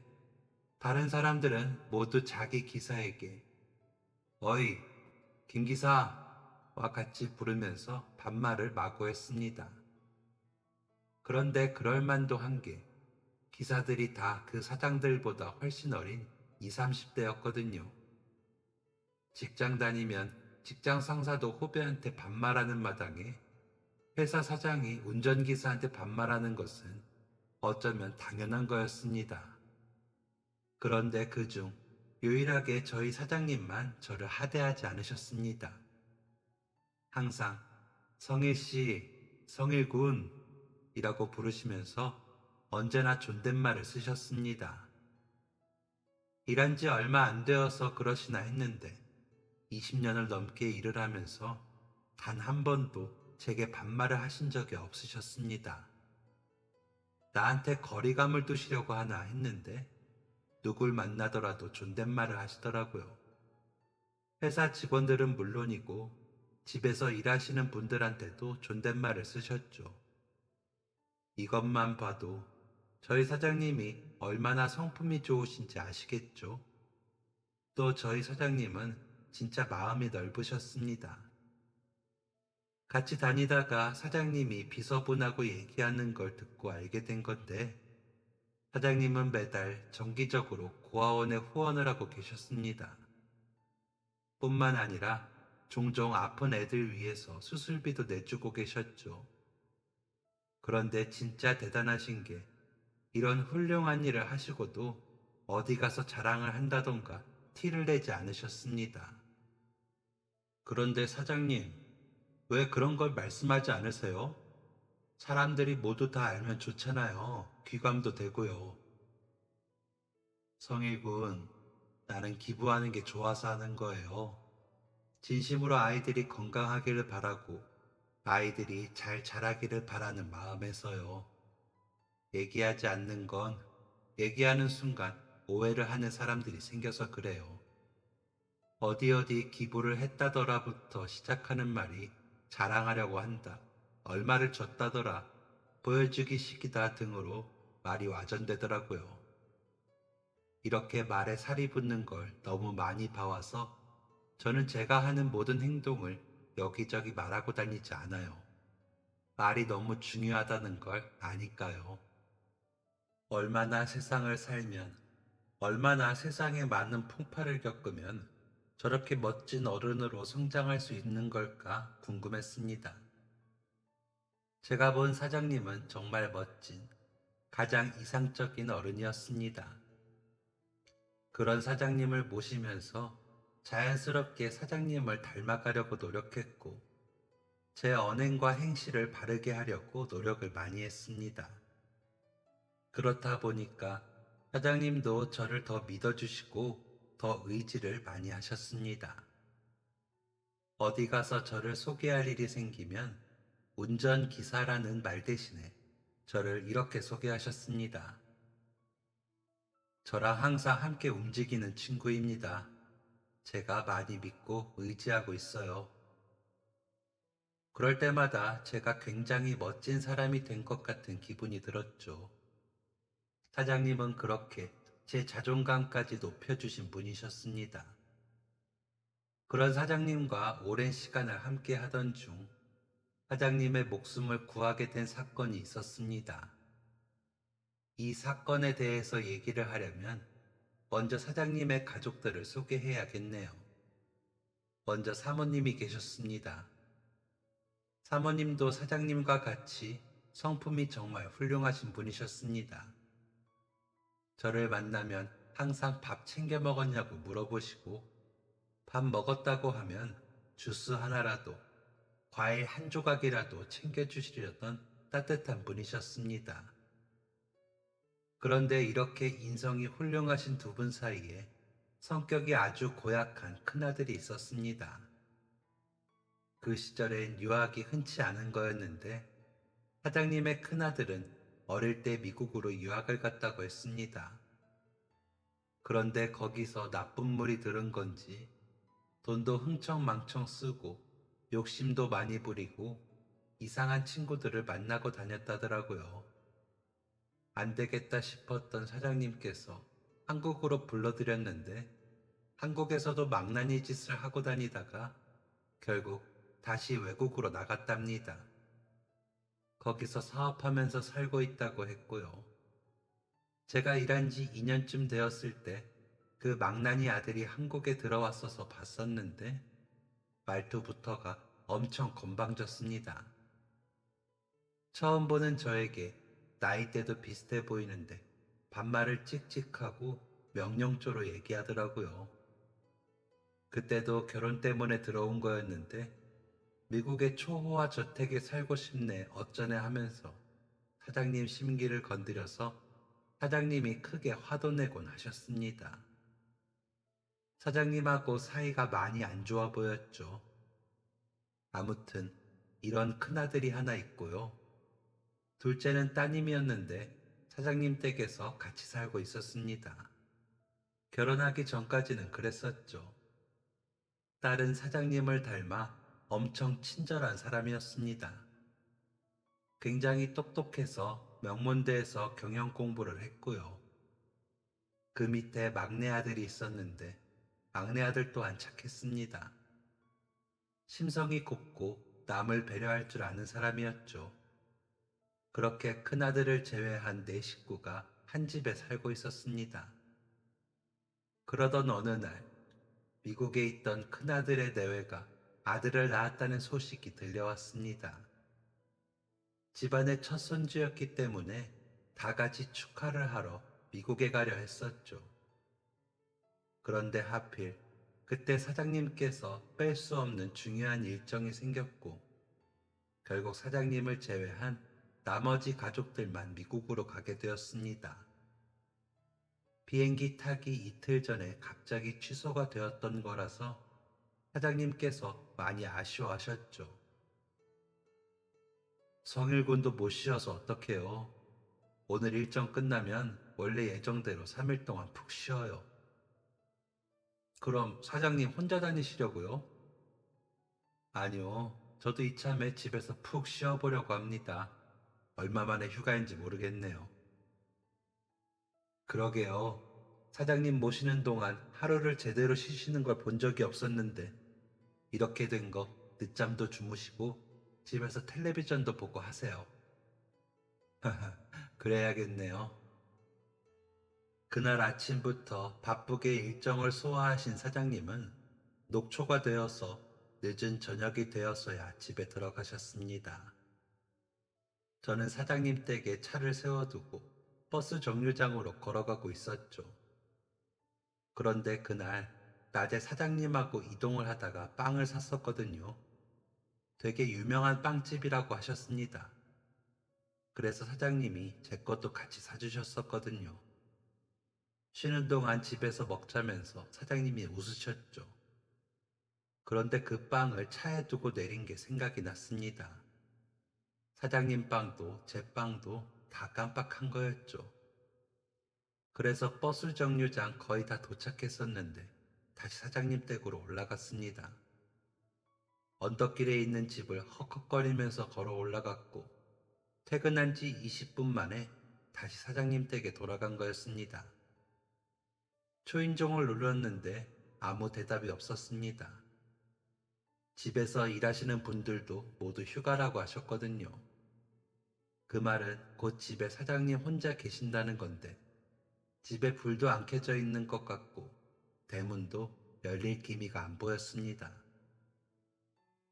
다른 사람들은 모두 자기 기사에게 어이, 김기사와 같이 부르면서 반말을 마구 했습니다. 그런데 그럴만도 한 게 기사들이 다 그 사장들보다 훨씬 어린 20, 30대였거든요. 직장 다니면 직장 상사도 후배한테 반말하는 마당에 회사 사장이 운전기사한테 반말하는 것은 어쩌면 당연한 거였습니다. 그런데 그중 유일하게 저희 사장님만 저를 하대하지 않으셨습니다. 항상 성일씨, 성일군 이라고 부르시면서 언제나 존댓말을 쓰셨습니다. 일한 지 얼마 안 되어서 그러시나 했는데 20년을 넘게 일을 하면서 단 한 번도 제게 반말을 하신 적이 없으셨습니다. 나한테 거리감을 두시려고 하나 했는데 누굴 만나더라도 존댓말을 하시더라고요. 회사 직원들은 물론이고 집에서 일하시는 분들한테도 존댓말을 쓰셨죠. 이것만 봐도 저희 사장님이 얼마나 성품이 좋으신지 아시겠죠? 또 저희 사장님은 진짜 마음이 넓으셨습니다. 같이 다니다가 사장님이 비서분하고 얘기하는 걸 듣고 알게 된 건데 사장님은 매달 정기적으로 고아원에 후원을 하고 계셨습니다. 뿐만 아니라 종종 아픈 애들 위해서 수술비도 내주고 계셨죠. 그런데 진짜 대단하신 게 이런 훌륭한 일을 하시고도 어디 가서 자랑을 한다던가 티를 내지 않으셨습니다. 그런데 사장님, 왜 그런 걸 말씀하지 않으세요? 사람들이 모두 다 알면 좋잖아요. 귀감도 되고요. 성일군, 나는 기부하는 게 좋아서 하는 거예요. 진심으로 아이들이 건강하기를 바라고 아이들이 잘 자라기를 바라는 마음에서요. 얘기하지 않는 건 얘기하는 순간 오해를 하는 사람들이 생겨서 그래요. 어디 어디 기부를 했다더라부터 시작하는 말이 자랑하려고 한다, 얼마를 줬다더라, 보여주기 식이다 등으로 말이 와전되더라고요. 이렇게 말에 살이 붙는 걸 너무 많이 봐와서 저는 제가 하는 모든 행동을 여기저기 말하고 다니지 않아요. 말이 너무 중요하다는 걸 아니까요. 얼마나 세상을 살면, 얼마나 세상에 많은 풍파를 겪으면 저렇게 멋진 어른으로 성장할 수 있는 걸까 궁금했습니다. 제가 본 사장님은 정말 멋진, 가장 이상적인 어른이었습니다. 그런 사장님을 모시면서 자연스럽게 사장님을 닮아가려고 노력했고, 제 언행과 행실을 바르게 하려고 노력을 많이 했습니다. 그렇다 보니까 사장님도 저를 더 믿어주시고 더 의지를 많이 하셨습니다. 어디 가서 저를 소개할 일이 생기면 운전기사라는 말 대신에 저를 이렇게 소개하셨습니다. 저랑 항상 함께 움직이는 친구입니다. 제가 많이 믿고 의지하고 있어요. 그럴 때마다 제가 굉장히 멋진 사람이 된 것 같은 기분이 들었죠. 사장님은 그렇게 제 자존감까지 높여주신 분이셨습니다. 그런 사장님과 오랜 시간을 함께 하던 중 사장님의 목숨을 구하게 된 사건이 있었습니다. 이 사건에 대해서 얘기를 하려면 먼저 사장님의 가족들을 소개해야겠네요. 먼저 사모님이 계셨습니다. 사모님도 사장님과 같이 성품이 정말 훌륭하신 분이셨습니다. 저를 만나면 항상 밥 챙겨 먹었냐고 물어보시고, 밥 먹었다고 하면 주스 하나라도, 과일 한 조각이라도 챙겨주시려던 따뜻한 분이셨습니다. 그런데 이렇게 인성이 훌륭하신 두 분 사이에 성격이 아주 고약한 큰아들이 있었습니다. 그 시절엔 유학이 흔치 않은 거였는데 사장님의 큰아들은 어릴 때 미국으로 유학을 갔다고 했습니다. 그런데 거기서 나쁜 물이 들은 건지 돈도 흥청망청 쓰고 욕심도 많이 부리고 이상한 친구들을 만나고 다녔다더라고요. 안 되겠다 싶었던 사장님께서 한국으로 불러들였는데 한국에서도 망나니 짓을 하고 다니다가 결국 다시 외국으로 나갔답니다. 거기서 사업하면서 살고 있다고 했고요. 제가 일한 지 2년쯤 되었을 때 그 망나니 아들이 한국에 들어왔어서 봤었는데 말투부터가 엄청 건방졌습니다. 처음 보는 저에게 나이대도 비슷해 보이는데 반말을 찍찍하고 명령조로 얘기하더라고요. 그때도 결혼 때문에 들어온 거였는데 미국의 초호화 저택에 살고 싶네 어쩌네 하면서 사장님 심기를 건드려서 사장님이 크게 화도 내곤 하셨습니다. 사장님하고 사이가 많이 안 좋아 보였죠. 아무튼 이런 큰아들이 하나 있고요. 둘째는 따님이었는데 사장님 댁에서 같이 살고 있었습니다. 결혼하기 전까지는 그랬었죠. 딸은 사장님을 닮아 엄청 친절한 사람이었습니다. 굉장히 똑똑해서 명문대에서 경영 공부를 했고요. 그 밑에 막내 아들이 있었는데 막내 아들 또한 착했습니다. 심성이 곱고 남을 배려할 줄 아는 사람이었죠. 그렇게 큰아들을 제외한 네 식구가 한 집에 살고 있었습니다. 그러던 어느 날 미국에 있던 큰아들의 내외가 아들을 낳았다는 소식이 들려왔습니다. 집안의 첫 손주였기 때문에 다 같이 축하를 하러 미국에 가려 했었죠. 그런데 하필 그때 사장님께서 뺄 수 없는 중요한 일정이 생겼고 결국 사장님을 제외한 나머지 가족들만 미국으로 가게 되었습니다. 비행기 타기 이틀 전에 갑자기 취소가 되었던 거라서 사장님께서 많이 아쉬워하셨죠. 성일군도 못 쉬어서 어떡해요. 오늘 일정 끝나면 원래 예정대로 3일 동안 푹 쉬어요. 그럼 사장님 혼자 다니시려고요? 아니요. 저도 이참에 집에서 푹 쉬어보려고 합니다. 얼마 만에 휴가인지 모르겠네요. 그러게요. 사장님 모시는 동안 하루를 제대로 쉬시는 걸 본 적이 없었는데 이렇게 된 거 늦잠도 주무시고 집에서 텔레비전도 보고 하세요. 그래야겠네요. 그날 아침부터 바쁘게 일정을 소화하신 사장님은 녹초가 되어서 늦은 저녁이 되었어야 집에 들어가셨습니다. 저는 사장님 댁에 차를 세워두고 버스 정류장으로 걸어가고 있었죠. 그런데 그날 낮에 사장님하고 이동을 하다가 빵을 샀었거든요. 되게 유명한 빵집이라고 하셨습니다. 그래서 사장님이 제 것도 같이 사주셨었거든요. 쉬는 동안 집에서 먹자면서 사장님이 웃으셨죠. 그런데 그 빵을 차에 두고 내린 게 생각이 났습니다. 사장님 빵도 제 빵도 다 깜빡한 거였죠. 그래서 버스 정류장 거의 다 도착했었는데 다시 사장님 댁으로 올라갔습니다. 언덕길에 있는 집을 헉헉거리면서 걸어 올라갔고 퇴근한 지 20분 만에 다시 사장님 댁에 돌아간 거였습니다. 초인종을 눌렀는데 아무 대답이 없었습니다. 집에서 일하시는 분들도 모두 휴가라고 하셨거든요. 그 말은 곧 집에 사장님 혼자 계신다는 건데 집에 불도 안 켜져 있는 것 같고 대문도 열릴 기미가 안 보였습니다.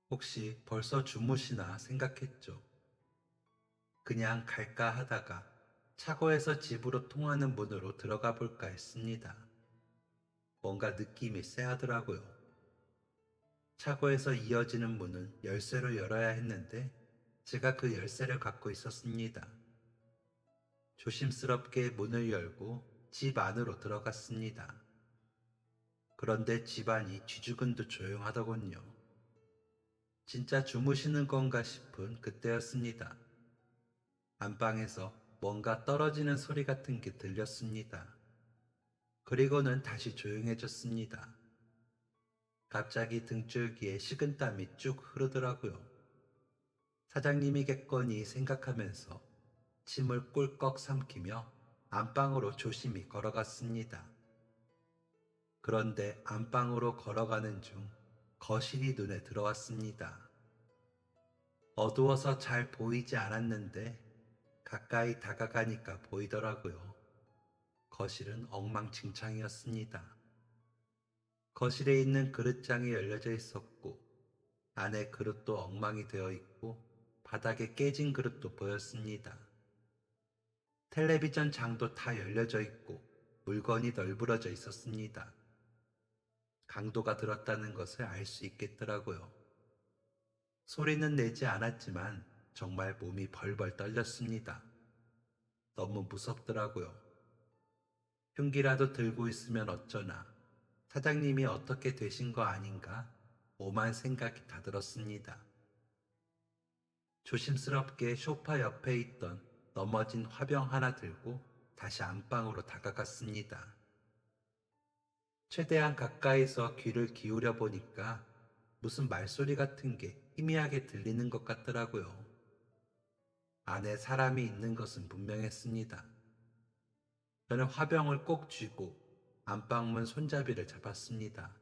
혹시 벌써 주무시나 생각했죠. 그냥 갈까 하다가 차고에서 집으로 통하는 문으로 들어가 볼까 했습니다. 뭔가 느낌이 쎄하더라고요. 차고에서 이어지는 문은 열쇠로 열어야 했는데 제가 그 열쇠를 갖고 있었습니다. 조심스럽게 문을 열고 집 안으로 들어갔습니다. 그런데 집안이 쥐죽은도 조용하더군요. 진짜 주무시는 건가 싶은 그때였습니다. 안방에서 뭔가 떨어지는 소리 같은 게 들렸습니다. 그리고는 다시 조용해졌습니다. 갑자기 등줄기에 식은땀이 쭉 흐르더라고요. 사장님이겠거니 생각하면서 침을 꿀꺽 삼키며 안방으로 조심히 걸어갔습니다. 그런데 안방으로 걸어가는 중 거실이 눈에 들어왔습니다. 어두워서 잘 보이지 않았는데 가까이 다가가니까 보이더라고요. 거실은 엉망진창이었습니다. 거실에 있는 그릇장이 열려져 있었고 안에 그릇도 엉망이 되어 있고 바닥에 깨진 그릇도 보였습니다. 텔레비전 장도 다 열려져 있고 물건이 널브러져 있었습니다. 강도가 들었다는 것을 알 수 있겠더라고요. 소리는 내지 않았지만 정말 몸이 벌벌 떨렸습니다. 너무 무섭더라고요. 흉기라도 들고 있으면 어쩌나, 사장님이 어떻게 되신 거 아닌가 오만 생각이 다 들었습니다. 조심스럽게 소파 옆에 있던 넘어진 화병 하나 들고 다시 안방으로 다가갔습니다. 최대한 가까이서 귀를 기울여 보니까 무슨 말소리 같은 게 희미하게 들리는 것 같더라고요. 안에 사람이 있는 것은 분명했습니다. 저는 화병을 꼭 쥐고 안방문 손잡이를 잡았습니다.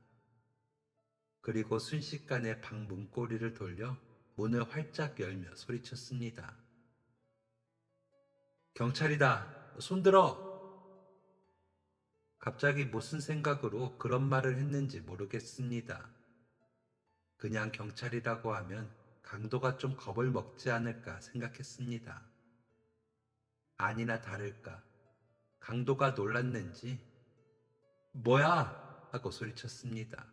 그리고 순식간에 방 문고리를 돌려 문을 활짝 열며 소리쳤습니다. 경찰이다! 손들어! 갑자기 무슨 생각으로 그런 말을 했는지 모르겠습니다. 그냥 경찰이라고 하면 강도가 좀 겁을 먹지 않을까 생각했습니다. 아니나 다를까 강도가 놀랐는지 뭐야! 하고 소리쳤습니다.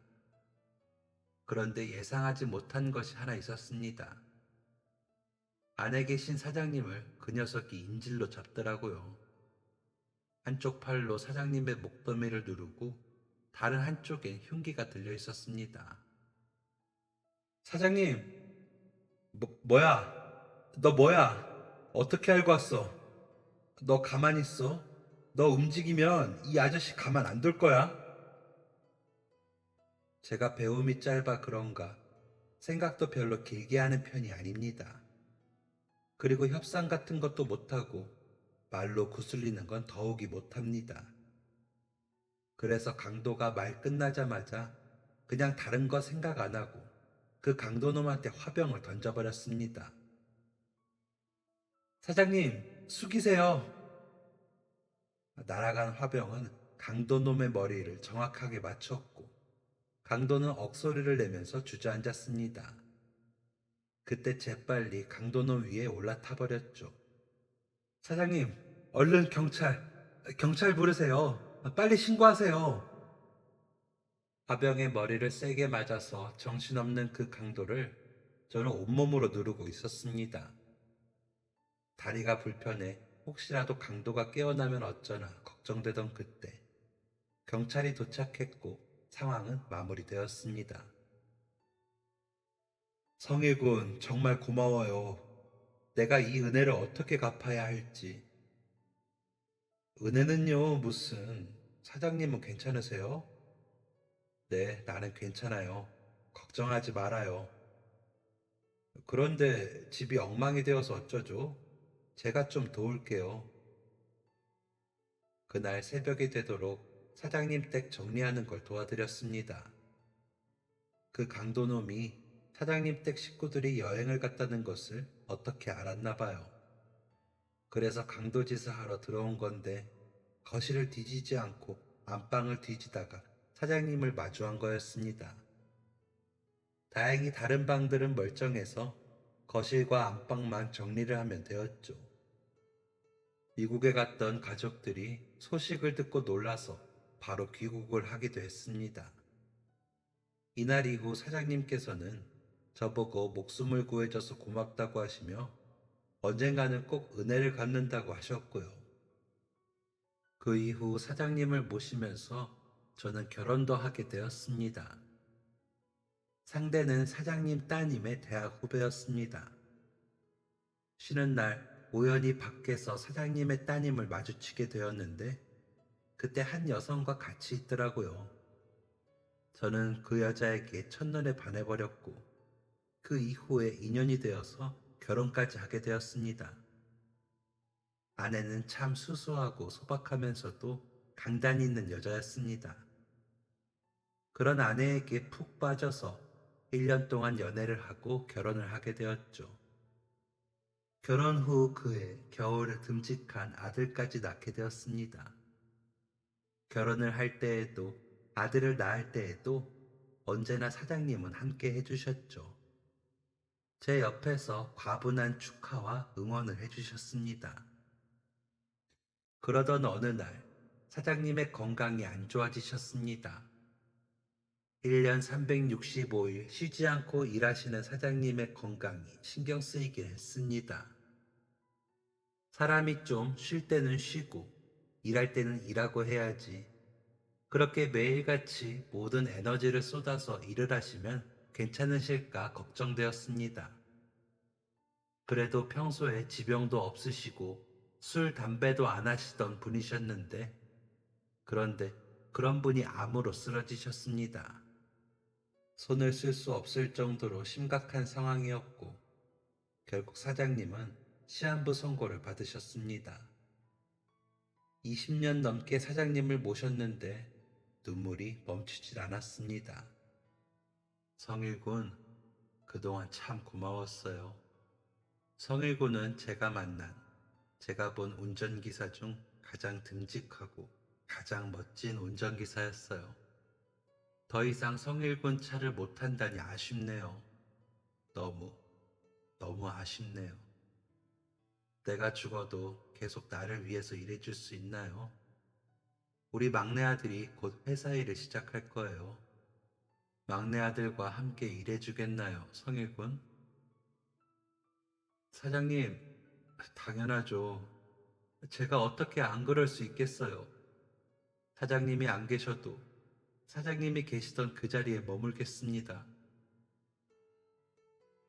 그런데 예상하지 못한 것이 하나 있었습니다. 안에 계신 사장님을 그 녀석이 인질로 잡더라고요. 한쪽 팔로 사장님의 목덜미를 누르고 다른 한쪽엔 흉기가 들려 있었습니다. 사장님, 뭐야? 너 뭐야? 어떻게 알고 왔어? 너 가만히 있어? 너 움직이면 이 아저씨 가만 안 둘 거야? 제가 배움이 짧아 그런가 생각도 별로 길게 하는 편이 아닙니다. 그리고 협상 같은 것도 못하고 말로 구슬리는 건 더욱이 못합니다. 그래서 강도가 말 끝나자마자 그냥 다른 거 생각 안 하고 그 강도놈한테 화병을 던져버렸습니다. 사장님, 숙이세요. 날아간 화병은 강도놈의 머리를 정확하게 맞췄고 강도는 억소리를 내면서 주저앉았습니다. 그때 재빨리 강도놈 위에 올라타 버렸죠. 사장님, 얼른 경찰 부르세요. 빨리 신고하세요. 화병의 머리를 세게 맞아서 정신없는 그 강도를 저는 온몸으로 누르고 있었습니다. 다리가 불편해 혹시라도 강도가 깨어나면 어쩌나 걱정되던 그때 경찰이 도착했고 상황은 마무리되었습니다. 성일군, 정말 고마워요. 내가 이 은혜를 어떻게 갚아야 할지. 은혜는요, 무슨. 사장님은 괜찮으세요? 네, 나는 괜찮아요. 걱정하지 말아요. 그런데 집이 엉망이 되어서 어쩌죠? 제가 좀 도울게요. 그날 새벽이 되도록 사장님 댁 정리하는 걸 도와드렸습니다. 그 강도놈이 사장님 댁 식구들이 여행을 갔다는 것을 어떻게 알았나 봐요. 그래서 강도짓을 하러 들어온 건데 거실을 뒤지지 않고 안방을 뒤지다가 사장님을 마주한 거였습니다. 다행히 다른 방들은 멀쩡해서 거실과 안방만 정리를 하면 되었죠. 미국에 갔던 가족들이 소식을 듣고 놀라서 바로 귀국을 하기도 했습니다. 이날 이후 사장님께서는 저보고 목숨을 구해줘서 고맙다고 하시며 언젠가는 꼭 은혜를 갚는다고 하셨고요. 그 이후 사장님을 모시면서 저는 결혼도 하게 되었습니다. 상대는 사장님 따님의 대학 후배였습니다. 쉬는 날 우연히 밖에서 사장님의 따님을 마주치게 되었는데 그때 한 여성과 같이 있더라고요. 저는 그 여자에게 첫눈에 반해버렸고 그 이후에 인연이 되어서 결혼까지 하게 되었습니다. 아내는 참 수수하고 소박하면서도 강단이 있는 여자였습니다. 그런 아내에게 푹 빠져서 1년 동안 연애를 하고 결혼을 하게 되었죠. 결혼 후 그해 겨울에 듬직한 아들까지 낳게 되었습니다. 결혼을 할 때에도 아들을 낳을 때에도 언제나 사장님은 함께 해주셨죠. 제 옆에서 과분한 축하와 응원을 해주셨습니다. 그러던 어느 날 사장님의 건강이 안 좋아지셨습니다. 1년 365일 쉬지 않고 일하시는 사장님의 건강이 신경 쓰이긴 했습니다. 사람이 좀 쉴 때는 쉬고 일할 때는 일하고 해야지. 그렇게 매일같이 모든 에너지를 쏟아서 일을 하시면 괜찮으실까 걱정되었습니다. 그래도 평소에 지병도 없으시고 술, 담배도 안 하시던 분이셨는데 그런데 그런 분이 암으로 쓰러지셨습니다. 손을 쓸 수 없을 정도로 심각한 상황이었고 결국 사장님은 시한부 선고를 받으셨습니다. 20년 넘게 사장님을 모셨는데 눈물이 멈추질 않았습니다. 성일군, 그동안 참 고마웠어요. 성일군은 제가 만난, 제가 본 운전기사 중 가장 듬직하고 가장 멋진 운전기사였어요. 더 이상 성일군 차를 못 탄다니 아쉽네요. 너무, 너무 아쉽네요. 내가 죽어도 계속 나를 위해서 일해줄 수 있나요? 우리 막내 아들이 곧 회사 일을 시작할 거예요. 막내 아들과 함께 일해주겠나요, 성일군? 사장님, 당연하죠. 제가 어떻게 안 그럴 수 있겠어요. 사장님이 안 계셔도 사장님이 계시던 그 자리에 머물겠습니다.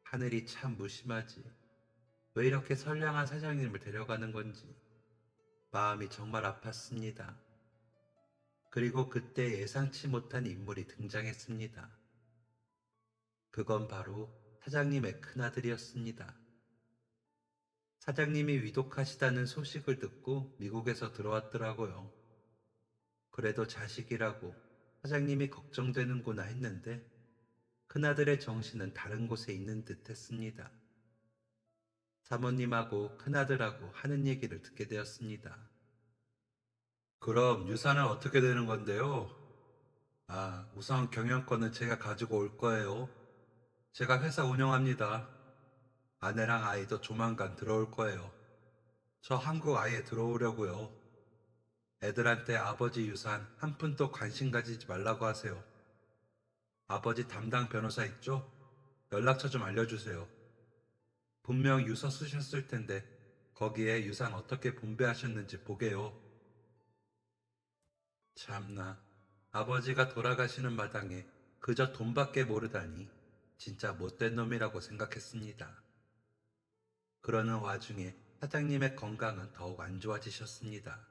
하늘이 참 무심하지. 왜 이렇게 선량한 사장님을 데려가는 건지 마음이 정말 아팠습니다. 그리고 그때 예상치 못한 인물이 등장했습니다. 그건 바로 사장님의 큰아들이었습니다. 사장님이 위독하시다는 소식을 듣고 미국에서 들어왔더라고요. 그래도 자식이라고 사장님이 걱정되는구나 했는데 큰아들의 정신은 다른 곳에 있는 듯 했습니다. 사모님하고 큰아들하고 하는 얘기를 듣게 되었습니다. 그럼 유산은 어떻게 되는 건데요? 우선 경영권은 제가 가지고 올 거예요. 제가 회사 운영합니다. 아내랑 아이도 조만간 들어올 거예요. 저 한국 아예 들어오려고요. 애들한테 아버지 유산 한 푼도 관심 가지지 말라고 하세요. 아버지 담당 변호사 있죠? 연락처 좀 알려주세요. 분명 유서 쓰셨을 텐데 거기에 유산 어떻게 분배하셨는지 보게요. 참나, 아버지가 돌아가시는 마당에 그저 돈밖에 모르다니 진짜 못된 놈이라고 생각했습니다. 그러는 와중에 사장님의 건강은 더욱 안 좋아지셨습니다.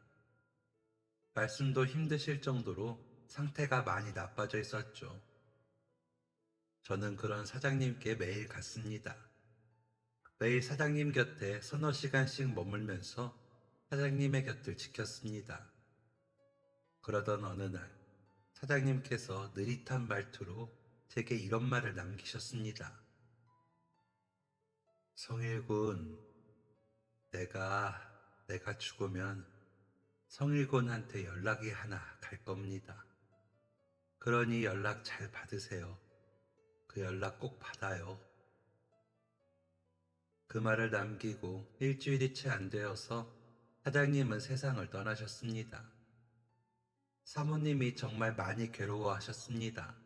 말씀도 힘드실 정도로 상태가 많이 나빠져 있었죠. 저는 그런 사장님께 매일 갔습니다. 매일 사장님 곁에 서너 시간씩 머물면서 사장님의 곁을 지켰습니다. 그러던 어느 날 사장님께서 느릿한 말투로 제게 이런 말을 남기셨습니다. 성일군, 내가 죽으면 성일군한테 연락이 하나 갈 겁니다. 그러니 연락 잘 받으세요. 그 연락 꼭 받아요. 그 말을 남기고 일주일이 채 안 되어서 사장님은 세상을 떠나셨습니다. 사모님이 정말 많이 괴로워하셨습니다.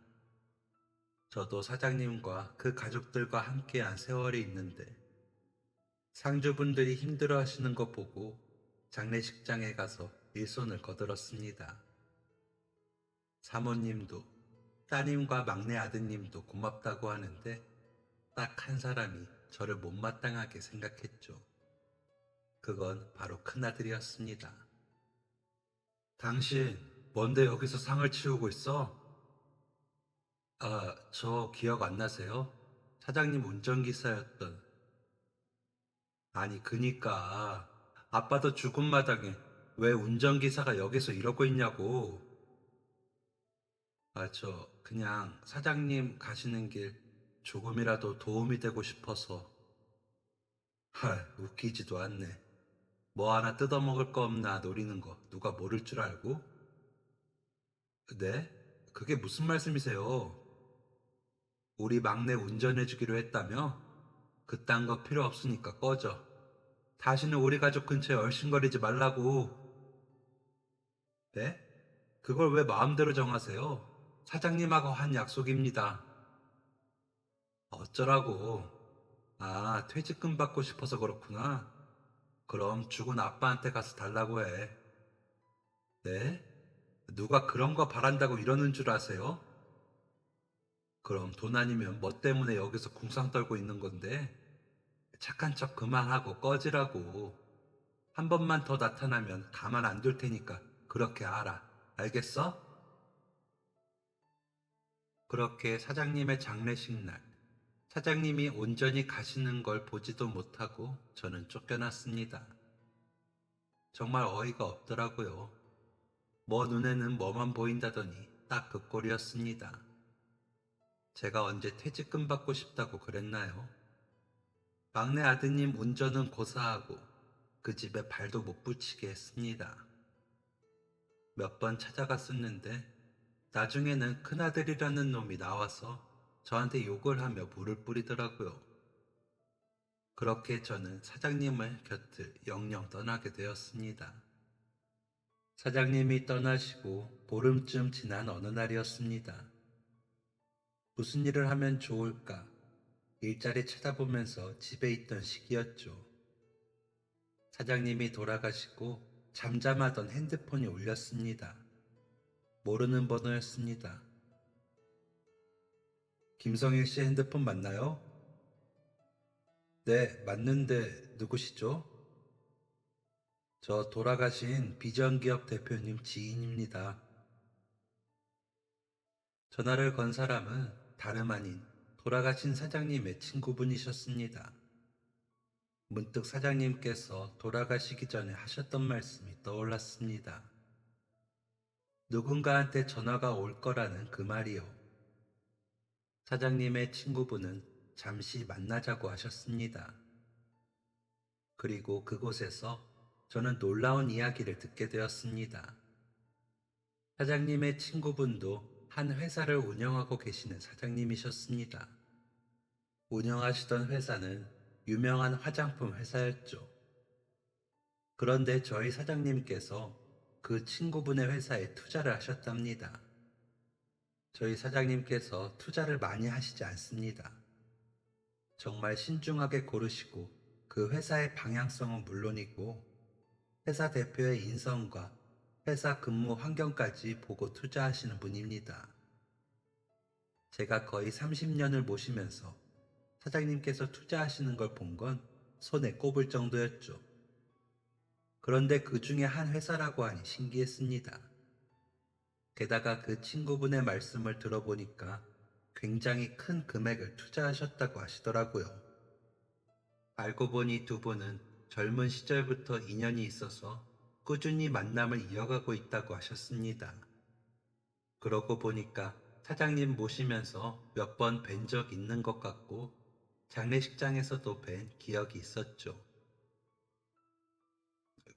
저도 사장님과 그 가족들과 함께한 세월이 있는데 상주분들이 힘들어 하시는 거 보고 장례식장에 가서 일손을 거들었습니다. 사모님도 따님과 막내 아드님도 고맙다고 하는데 딱 한 사람이 저를 못마땅하게 생각했죠. 그건 바로 큰아들이었습니다. 당신 뭔데 여기서 상을 치우고 있어? 저 기억 안 나세요? 사장님 운전기사였던. 아니, 그니까 아빠도 죽은 마당에 왜 운전기사가 여기서 이러고 있냐고. 저 그냥 사장님 가시는 길 조금이라도 도움이 되고 싶어서. 웃기지도 않네. 뭐 하나 뜯어먹을 거 없나 노리는 거 누가 모를 줄 알고? 네? 그게 무슨 말씀이세요? 우리 막내 운전해주기로 했다며? 그딴 거 필요 없으니까 꺼져. 다시는 우리 가족 근처에 얼씬거리지 말라고. 네? 그걸 왜 마음대로 정하세요? 사장님하고 한 약속입니다. 어쩌라고? 퇴직금 받고 싶어서 그렇구나. 그럼 죽은 아빠한테 가서 달라고 해. 네? 누가 그런 거 바란다고 이러는 줄 아세요? 그럼 돈 아니면 뭐 때문에 여기서 궁상 떨고 있는 건데? 착한 척 그만하고 꺼지라고. 한 번만 더 나타나면 가만 안 둘 테니까 그렇게 알아. 알겠어? 그렇게 사장님의 장례식 날, 사장님이 온전히 가시는 걸 보지도 못하고 저는 쫓겨났습니다. 정말 어이가 없더라고요. 뭐 눈에는 뭐만 보인다더니 딱 그 꼴이었습니다. 제가 언제 퇴직금 받고 싶다고 그랬나요? 막내 아드님 운전은 고사하고 그 집에 발도 못 붙이게 했습니다. 몇 번 찾아갔었는데 나중에는 큰아들이라는 놈이 나와서 저한테 욕을 하며 물을 뿌리더라고요. 그렇게 저는 사장님을 곁을 영영 떠나게 되었습니다. 사장님이 떠나시고 보름쯤 지난 어느 날이었습니다. 무슨 일을 하면 좋을까? 일자리 찾아보면서 집에 있던 시기였죠. 사장님이 돌아가시고 잠잠하던 핸드폰이 울렸습니다. 모르는 번호였습니다. 김성일 씨 핸드폰 맞나요? 네, 맞는데 누구시죠? 저 돌아가신 비전기업 대표님 지인입니다. 전화를 건 사람은 다름 아닌 돌아가신 사장님의 친구분이셨습니다. 문득 사장님께서 돌아가시기 전에 하셨던 말씀이 떠올랐습니다. 누군가한테 전화가 올 거라는 그 말이요. 사장님의 친구분은 잠시 만나자고 하셨습니다. 그리고 그곳에서 저는 놀라운 이야기를 듣게 되었습니다. 사장님의 친구분도 한 회사를 운영하고 계시는 사장님이셨습니다. 운영하시던 회사는 유명한 화장품 회사였죠. 그런데 저희 사장님께서 그 친구분의 회사에 투자를 하셨답니다. 저희 사장님께서 투자를 많이 하시지 않습니다. 정말 신중하게 고르시고 그 회사의 방향성은 물론이고 회사 대표의 인성과 회사 근무 환경까지 보고 투자하시는 분입니다. 제가 거의 30년을 모시면서 사장님께서 투자하시는 걸 본 건 손에 꼽을 정도였죠. 그런데 그 중에 한 회사라고 하니 신기했습니다. 게다가 그 친구분의 말씀을 들어보니까 굉장히 큰 금액을 투자하셨다고 하시더라고요. 알고 보니 두 분은 젊은 시절부터 인연이 있어서 꾸준히 만남을 이어가고 있다고 하셨습니다. 그러고 보니까 사장님 모시면서 몇 번 뵌 적 있는 것 같고 장례식장에서도 뵌 기억이 있었죠.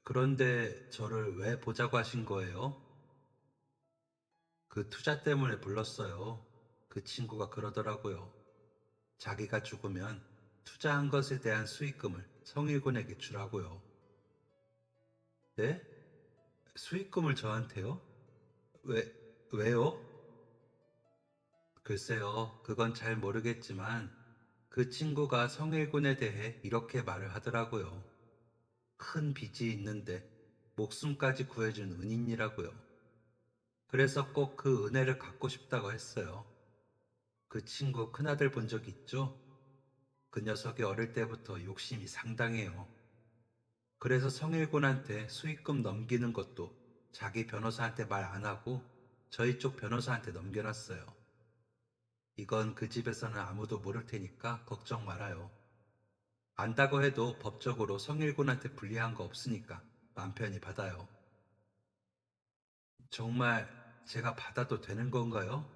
그런데 저를 왜 보자고 하신 거예요? 그 투자 때문에 불렀어요. 그 친구가 그러더라고요. 자기가 죽으면 투자한 것에 대한 수익금을 성일군에게 주라고요. 네? 수익금을 저한테요? 왜, 왜요? 글쎄요, 그건 잘 모르겠지만 그 친구가 성일군에 대해 이렇게 말을 하더라고요. 큰 빚이 있는데 목숨까지 구해준 은인이라고요. 그래서 꼭 그 은혜를 갚고 싶다고 했어요. 그 친구 큰아들 본 적 있죠? 그 녀석이 어릴 때부터 욕심이 상당해요. 그래서 성일군한테 수익금 넘기는 것도 자기 변호사한테 말 안 하고 저희 쪽 변호사한테 넘겨놨어요. 이건 그 집에서는 아무도 모를 테니까 걱정 말아요. 안다고 해도 법적으로 성일군한테 불리한 거 없으니까 맘 편히 받아요. 정말 제가 받아도 되는 건가요?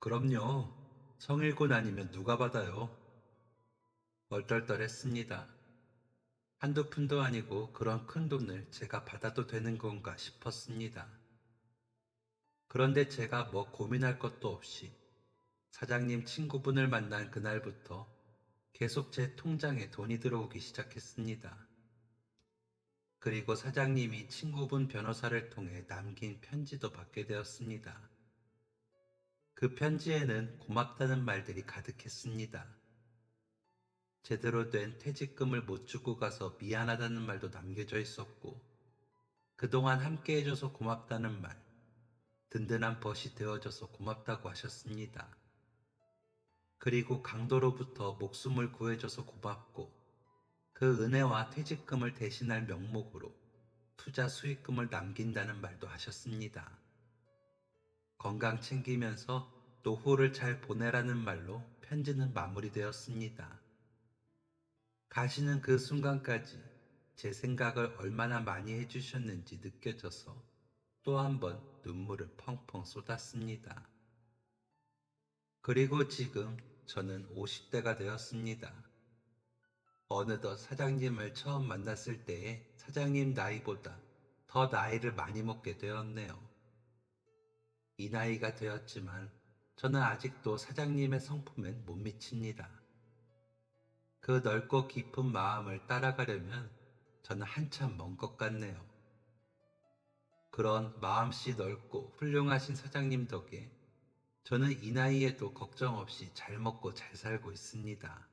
그럼요. 성일군 아니면 누가 받아요? 얼떨떨했습니다. 한두 푼도 아니고 그런 큰 돈을 제가 받아도 되는 건가 싶었습니다. 그런데 제가 뭐 고민할 것도 없이 사장님 친구분을 만난 그날부터 계속 제 통장에 돈이 들어오기 시작했습니다. 그리고 사장님이 친구분 변호사를 통해 남긴 편지도 받게 되었습니다. 그 편지에는 고맙다는 말들이 가득했습니다. 제대로 된 퇴직금을 못 주고 가서 미안하다는 말도 남겨져 있었고, 그동안 함께 해줘서 고맙다는 말, 든든한 벗이 되어줘서 고맙다고 하셨습니다. 그리고 강도로부터 목숨을 구해줘서 고맙고, 그 은혜와 퇴직금을 대신할 명목으로 투자 수익금을 남긴다는 말도 하셨습니다. 건강 챙기면서 노후를 잘 보내라는 말로 편지는 마무리되었습니다. 가시는 그 순간까지 제 생각을 얼마나 많이 해주셨는지 느껴져서 또 한 번 눈물을 펑펑 쏟았습니다. 그리고 지금 저는 50대가 되었습니다. 어느덧 사장님을 처음 만났을 때의 사장님 나이보다 더 나이를 많이 먹게 되었네요. 이 나이가 되었지만 저는 아직도 사장님의 성품엔 못 미칩니다. 그 넓고 깊은 마음을 따라가려면 저는 한참 먼 것 같네요. 그런 마음씨 넓고 훌륭하신 사장님 덕에 저는 이 나이에도 걱정 없이 잘 먹고 잘 살고 있습니다.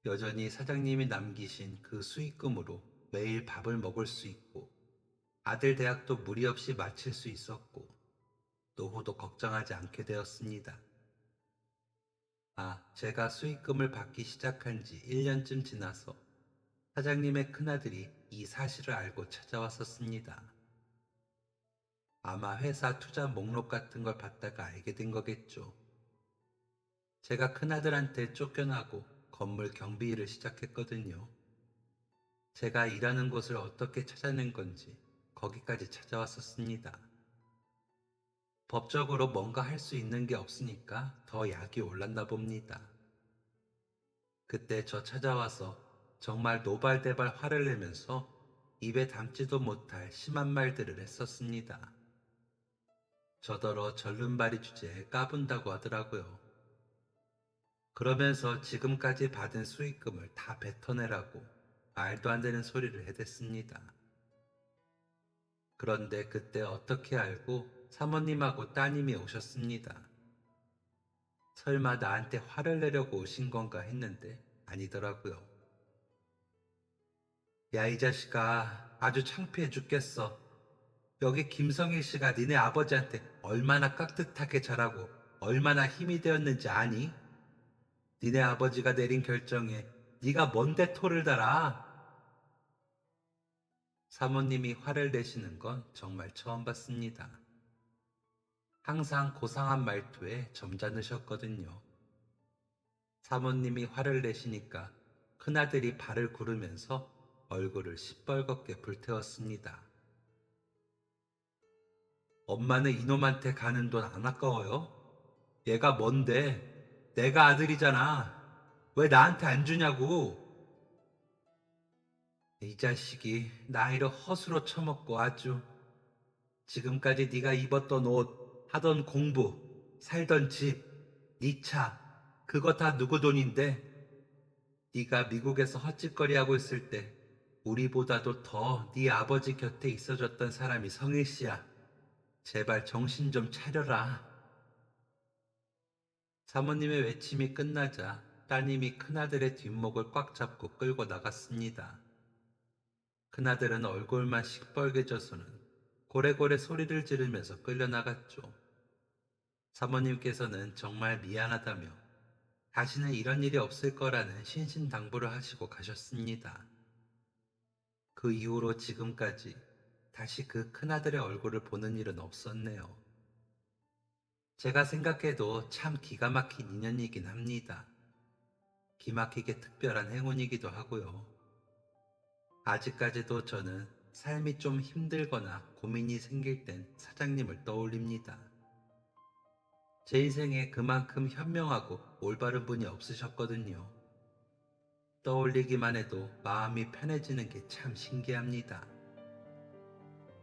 여전히 사장님이 남기신 그 수익금으로 매일 밥을 먹을 수 있고 아들 대학도 무리 없이 마칠 수 있었고 노후도 걱정하지 않게 되었습니다. 제가 수익금을 받기 시작한 지 1년쯤 지나서 사장님의 큰아들이 이 사실을 알고 찾아왔었습니다. 아마 회사 투자 목록 같은 걸 봤다가 알게 된 거겠죠. 제가 큰아들한테 쫓겨나고 건물 경비 일을 시작했거든요. 제가 일하는 곳을 어떻게 찾아낸 건지 거기까지 찾아왔었습니다. 법적으로 뭔가 할 수 있는 게 없으니까 더 약이 올랐나 봅니다. 그때 저 찾아와서 정말 노발대발 화를 내면서 입에 담지도 못할 심한 말들을 했었습니다. 저더러 절름발이 주제에 까분다고 하더라고요. 그러면서 지금까지 받은 수익금을 다 뱉어내라고 말도 안 되는 소리를 해댔습니다. 그런데 그때 어떻게 알고 사모님하고 따님이 오셨습니다. 설마 나한테 화를 내려고 오신 건가 했는데 아니더라고요. 야, 이 자식아, 아주 창피해 죽겠어. 여기 김성일 씨가 니네 아버지한테 얼마나 깍듯하게 잘하고 얼마나 힘이 되었는지 아니? 니네 아버지가 내린 결정에 네가 뭔데 토를 달아? 사모님이 화를 내시는 건 정말 처음 봤습니다. 항상 고상한 말투에 점잖으셨거든요. 사모님이 화를 내시니까 큰아들이 발을 구르면서 얼굴을 시뻘겋게 불태웠습니다. 엄마는 이놈한테 가는 돈 안 아까워요? 얘가 뭔데? 내가 아들이잖아. 왜 나한테 안 주냐고. 이 자식이 나이를 헛으로 처먹고 아주 지금까지 네가 입었던 옷, 하던 공부, 살던 집, 네 차, 그거 다 누구 돈인데 네가 미국에서 헛짓거리하고 있을 때 우리보다도 더 네 아버지 곁에 있어줬던 사람이 성일 씨야. 제발 정신 좀 차려라. 사모님의 외침이 끝나자 따님이 큰아들의 뒷목을 꽉 잡고 끌고 나갔습니다. 큰아들은 얼굴만 시뻘개져서는 고래고래 소리를 지르면서 끌려나갔죠. 사모님께서는 정말 미안하다며 다시는 이런 일이 없을 거라는 신신당부를 하시고 가셨습니다. 그 이후로 지금까지 다시 그 큰아들의 얼굴을 보는 일은 없었네요. 제가 생각해도 참 기가 막힌 인연이긴 합니다. 기막히게 특별한 행운이기도 하고요. 아직까지도 저는 삶이 좀 힘들거나 고민이 생길 땐 사장님을 떠올립니다. 제 인생에 그만큼 현명하고 올바른 분이 없으셨거든요. 떠올리기만 해도 마음이 편해지는 게 참 신기합니다.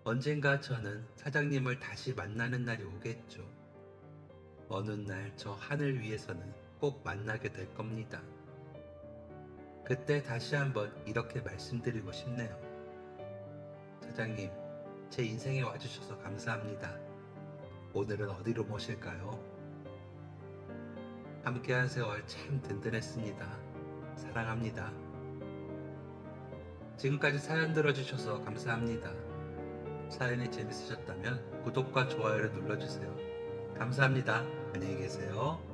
언젠가 저는 사장님을 다시 만나는 날이 오겠죠. 어느 날 저 하늘 위에서는 꼭 만나게 될 겁니다. 그때 다시 한번 이렇게 말씀드리고 싶네요. 사장님, 제 인생에 와주셔서 감사합니다. 오늘은 어디로 모실까요? 함께한 세월 참 든든했습니다. 사랑합니다. 지금까지 사연 들어주셔서 감사합니다. 사연이 재밌으셨다면 구독과 좋아요를 눌러주세요. 감사합니다. 안녕히 계세요.